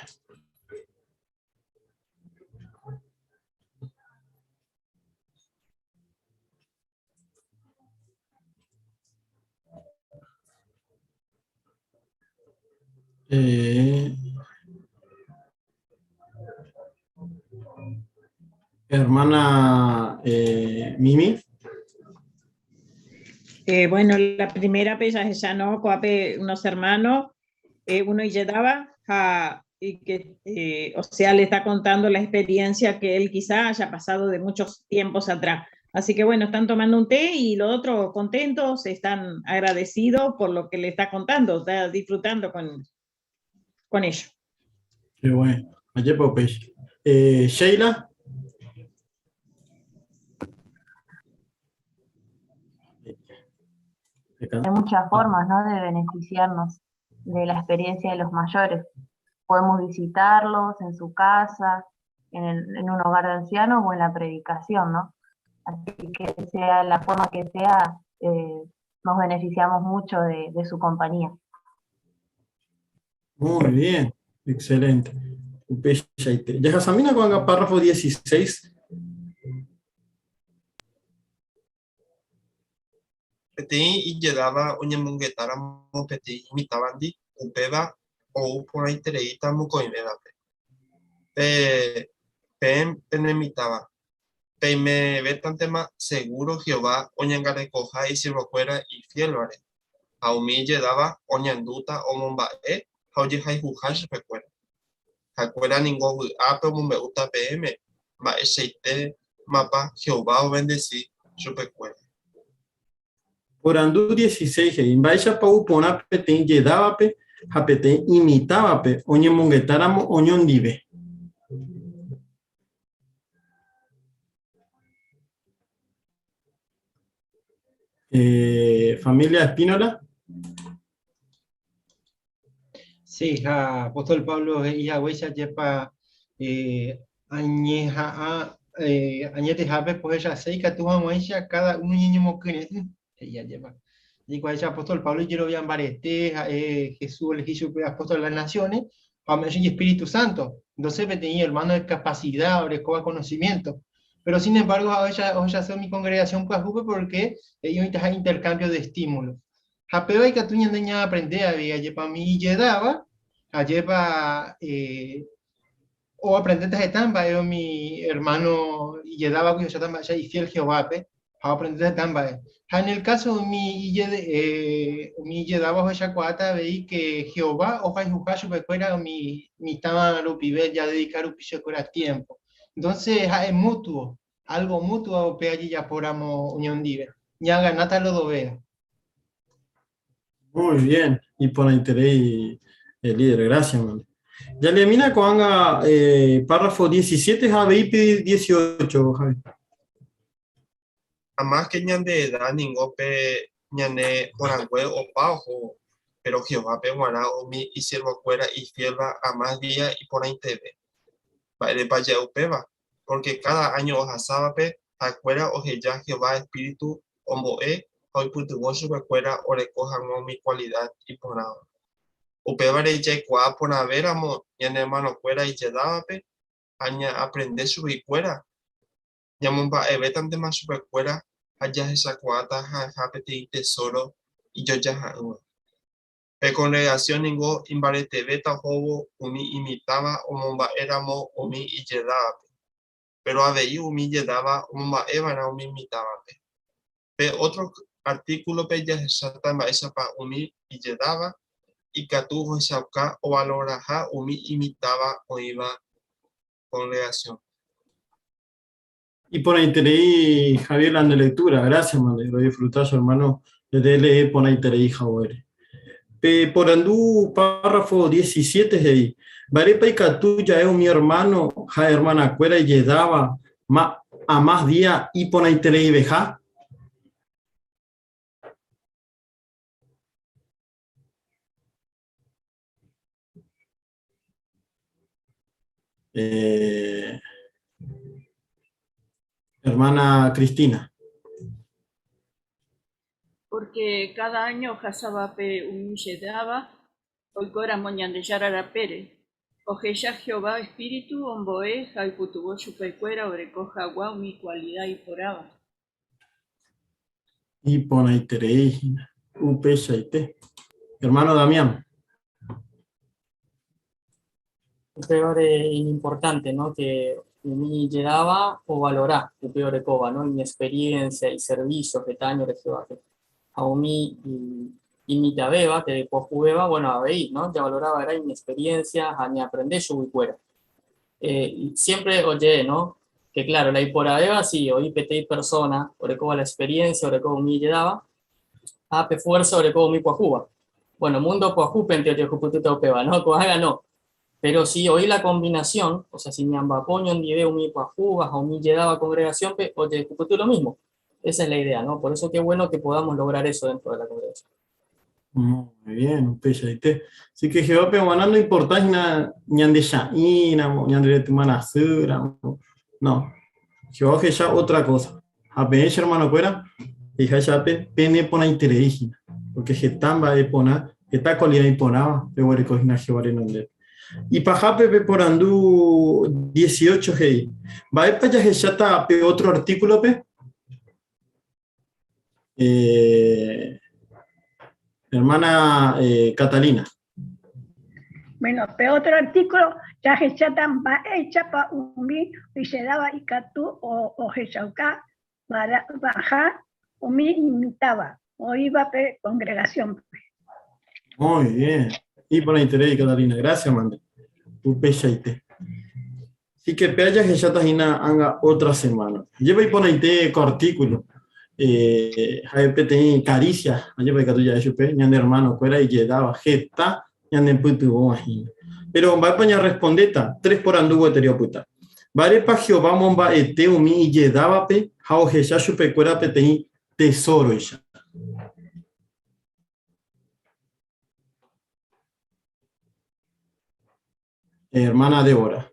Hermana Mimi. Bueno, la primera pella es ya no, coape unos hermanos, uno y llegaba y que, o sea, le está contando la experiencia que él quizá haya pasado de muchos tiempos atrás. Así que bueno, están tomando un té y los otros contentos, están agradecidos por lo que le está contando, está disfrutando con ello. Qué bueno. Ayer pues, Sheila. Hay muchas formas, ¿no?, de beneficiarnos de la experiencia de los mayores. Podemos visitarlos en su casa, en un hogar de ancianos o en la predicación, ¿no? Así que sea la forma que sea, nos beneficiamos mucho de su compañía. Muy bien, excelente. Ya Samina con el párrafo 16. Petein y llegaba una monguetara mo petein imitaban di upeba o por ahí tereita mo coimeba penemitaba me ve tan tema seguro Jehová oñanga recoja y sirvo fuera y fiel lo haré a umi llegaba oñanduta o mombae oye hay jujas recuerda recuerda ningún ape mo me gusta pm ma eseite mapa Jehová o bendecí su recuerda. Por andu 16, en baixa pau pona peten lledaba pe, japeten imitaba pe, oñe monguetáramo oñon dive. Familia Espínola. Sí, apóstol Pablo hija huella yepa añeja añete jabe pues ella sei que tuvo huella cada un niño moquene ella lleva. Y cuando el apóstol Pablo y yo lo veían barete, Jesús eligió apóstol de las naciones, Pablo y Espíritu Santo. Entonces tenía hermano de capacidad, de conocimiento. Pero sin embargo, hoy ya soy mi congregación pues porque ellos hay intercambio de estímulos. Japeo y catuña niña aprende a ver, ayer para mí llegaba, ayer para, o aprendete de tamba, yo mi hermano llegaba que yo tamba, y fiel Jehová, pe, a aprender de tamba. En el caso mi llegaba a esa cuata, veí que Jehová, o fai jugar su pecuera, mi tama lo pibe ya dedicar un piso con tiempo. Entonces, es mutuo, algo mutuo, pe allí ya poramos unión dire. Ya ganata lo dovea. Muy bien, y por interés el líder, gracias, man. Ya le mina con párrafo 17, HBIP 18, Javi. Además que ñande edad ningope ñane orangüe o pajo, pero Jehová pe guará omi y siervo fuera y fielva a más día y por ahí teve. Baile vaya upeva, porque cada año os asábape, acuera o ya Jehová espíritu omboe, hoy putuvo su recuera o recojan mi cualidad y por ahora. Upeva de ya cuá por haber amo, ñane hermano fuera y lledábape, aña aprende su recuera. Yamumba evetan de más su recuera, allá esa cuata, japete tesoro, y yo ya pe congregación ningo imbarete beta jobo, umi imitaba, omomba éramo, umi y lledaba. Pero aveí umi lledaba, omomba evana, umi imitaba. Pe otro artículo pe ya esa tamba esa pa umi y lledaba, y catujo esa o valoraja, umi imitaba o iba congregación. Y por interés, Javier, la lectura, gracias, man, lo disfrutas, hermano, desde leer por interés, Javier. Por andú, párrafo 17 de ahí. Varepa y Catuya es mi hermano, ja hermana cuera y llegaba a más día y por interés y veja. Hermana Cristina. Porque cada año Hasabape Umilledaba, Oikora Moñandeyara Pérez, Ojeya Jehová Espíritu, Omboe, Jaiputubo Chupecuera, Orecoja Agua, mi cualidad y poraba. Y por interés, UPSIT. Hermano Damián. Un peor importante, ¿no? Que mi llegaba o valorá, el peor de coba, ¿no? Mi experiencia y servicio que taño de Jehová. A mi y mi tabeba, que después jugueba, bueno, a veí, ¿no? Ya valoraba era mi experiencia, a mi aprender su buicuera. Siempre oye, ¿no? Que claro, la iporabeba, sí, o IPT persona, o recoba la experiencia, o recoba mi llegaba, a pe fuerza, o recoba mi cuajuba. Bueno, mundo cuajupe, en teoría, cuputito peba, ¿no? Cohaga no. Pero si hoy la combinación, o sea, si mi ambapoño en video mi cuajuba, o mi llegaba congregación, oye, cuputu lo mismo. Esa es la idea, ¿no? Por eso qué bueno que podamos lograr eso dentro de la congregación. Muy bien, PSIT. Así que Jehová Pehuaná no importa ñande Shaina, ñande Tumanasura. No. Jehová que ya otra cosa. Apenas hermano fuera, y ya pene pona interés. Porque Getamba de pona, esta colina y ponaba, pero recogina Jehová en donde. Y pajape por andú 18 hey. Va a para ya está otro artículo pe. Hermana Catalina. Bueno, pero otro artículo, ya que ya tan hecha para umi, y se daba y catú o jechauca, baja, umi imitaba, o iba pe congregación. Muy bien. Y por la interés de Catalina. Gracias, Mande. UPSIT. Así que peaya que ya está anga otra semana. Lleva y por la interés con artículo. Hay caricia. Lleva y catuya de chupe. Ñan de hermano fuera y llegaba. Gesta. Ñan de putu. Pero va a poner respondeta. 3 por anduvo eterióputa. Vale pa Jehová momba ete umi y llegaba pe. Jao jeja chupe cuera pe tesoro ella. Hermana Débora.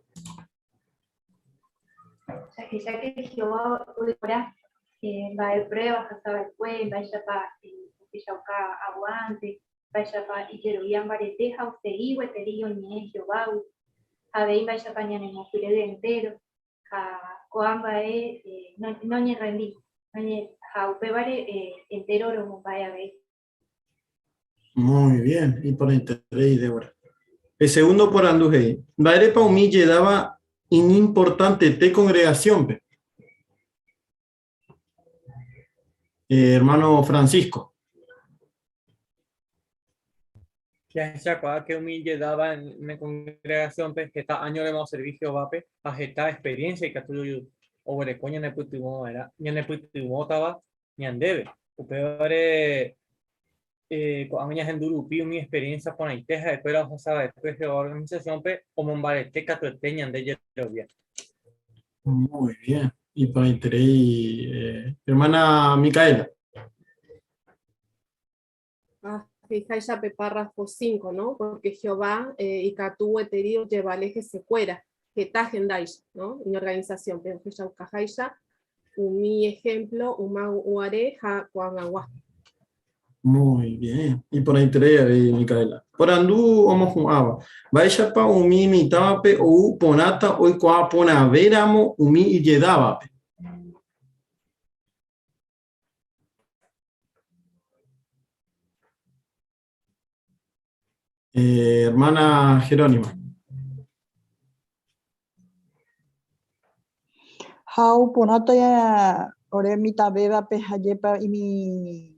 Ya que Jehová ahora va a pruebas, hasta el cuen, vaya para Pishauca aguante, vaya para Ijerubian Bareteja, usted y Weterío, ni Jehová, a ver, vaya para Ñane Mofire de entero, a Coamba, no ni rendí, a Upebare entero lo vaya a ver. Muy bien, y por interés de ahora. El segundo por Andujei. Baerepa humille daba importante te congregación, pe. Hermano Francisco. Ya se acuerda que humille daba en la congregación, pues, que está año de más servicio, vape, a esta experiencia y que tú, o bueno, coño, ne putimo era, ni ne putimo estaba, ni andebe. O peor, con años en Durupi, mi experiencia con la Iteja, después la Josaba, después de la organización, pues, como en Bareteca, tu teñan de Yerovia. Muy bien. Y por interés, hermana Micaela. Fijaisa párrafo 5, ¿no? Porque Jehová y Catú eterio llevale que se cuera, que tagendais, ¿no? En organización, pero que Cajaisa, mi ejemplo, uma uare, ja, cuangagua. Muy bien. Y por interés, Micaela. Por andu, vamos jugaba. Vaya pa umi mitaba pe o ponata hoy qua pona veramo umi y lledaba pe. Hermana Jerónima. Hau ponata ya ore mitabeba pe hayepa y mi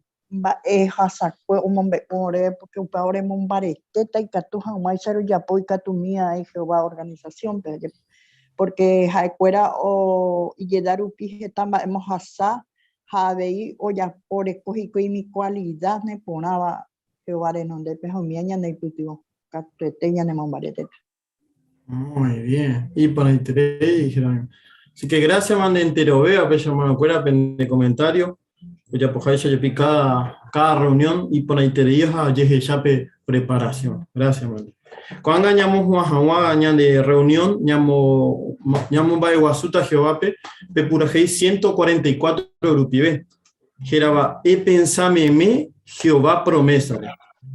hasakwe umombe ore porque upa ore mombarete ta ikatu hamai saru yapo ikatu mia y Jehová organización pe porque haekuera o yedaru pije tamba hemos hasa habei o ya ore cojiko y mi cualidad ne ponaba Jehová de donde pe homia ne putio katueteña ne mombarete. Muy bien. Y por interés, Jerónima. Así que gracias, mande entero veo, pues hermano cuera de comentario. Ya por ahí ya cada reunión y por ahí te dijo ya preparación. Gracias, mande. Cuando añamos una de reunión, ñamo va Guasuta Jehová pe pura 144 grupibe. Geraba pensame me Jehová promesa.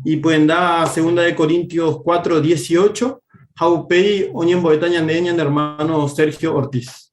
Y pueden dar 2 Corintios 4:18. Jaupei oñen boetaña de hermano Sergio Ortiz.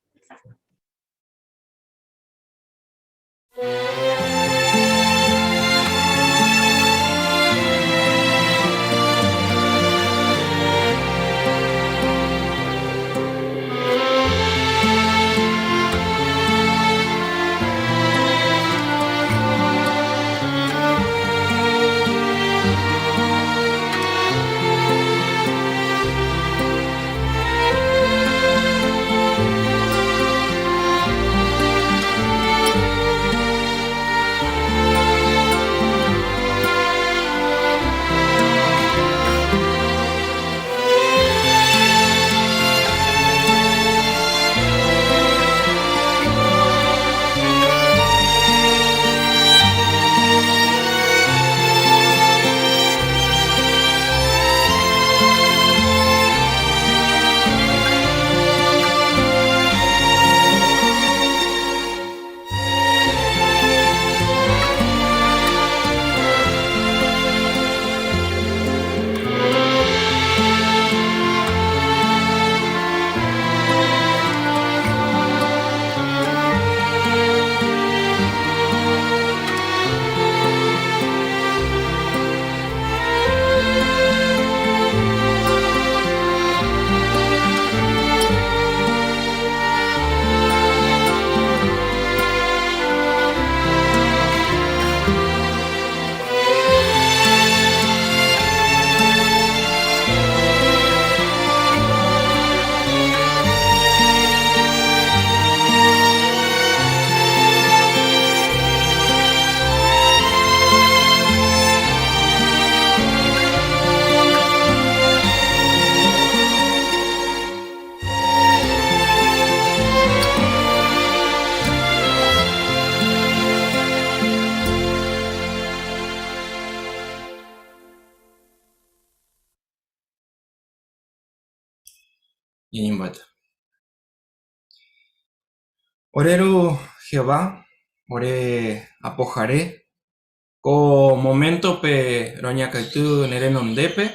Inimbata. Orero Jehová, ore apojaré, co momento pe roña caitu nerenondepe,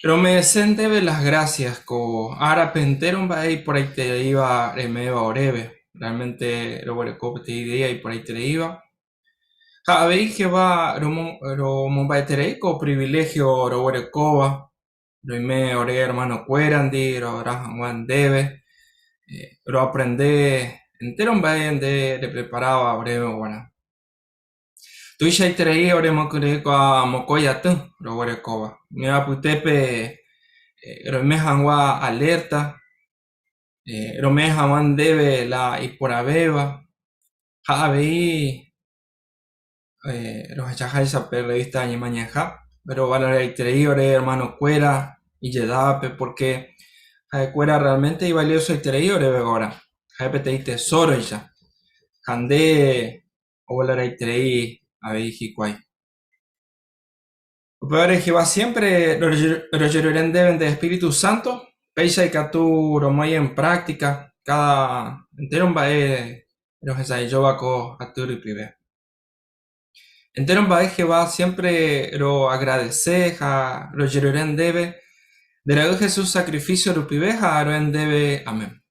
pero me debe las gracias, co ara penteron va ahí por ahí te iba remeba orebe, realmente lo cope te idea y por ahí te iba. Habéis que va Romombaetereiko, privilegio, Roborecoba, Roime, Ore, hermano Cuerandi, Rorajan Juan Debe, lo aprendé entero un de preparaba breve buena. Tu ya traí ore mocureco a Mocoyatú, Roborecoba. Mira putepe, Roime Jangua alerta, Rome Juan Debe la Iporabeba, Javi. Los achajaisa periodista ni mañana, pero vale el treíore hermano Cuera y Yedape, porque Cuera realmente y valioso el treíore ahora. Jaipete tesoro ya. Jande o vale el treí a Bejicuay. Pero que va siempre los llorarán deben de Espíritu Santo, peisa y catu romoy en práctica, cada entero va los ensayos a tu y privé. Entero en Jehová siempre lo agradece, lo llorarán debe, de la Jesús sacrificio rupiveja, lo en debe, amén.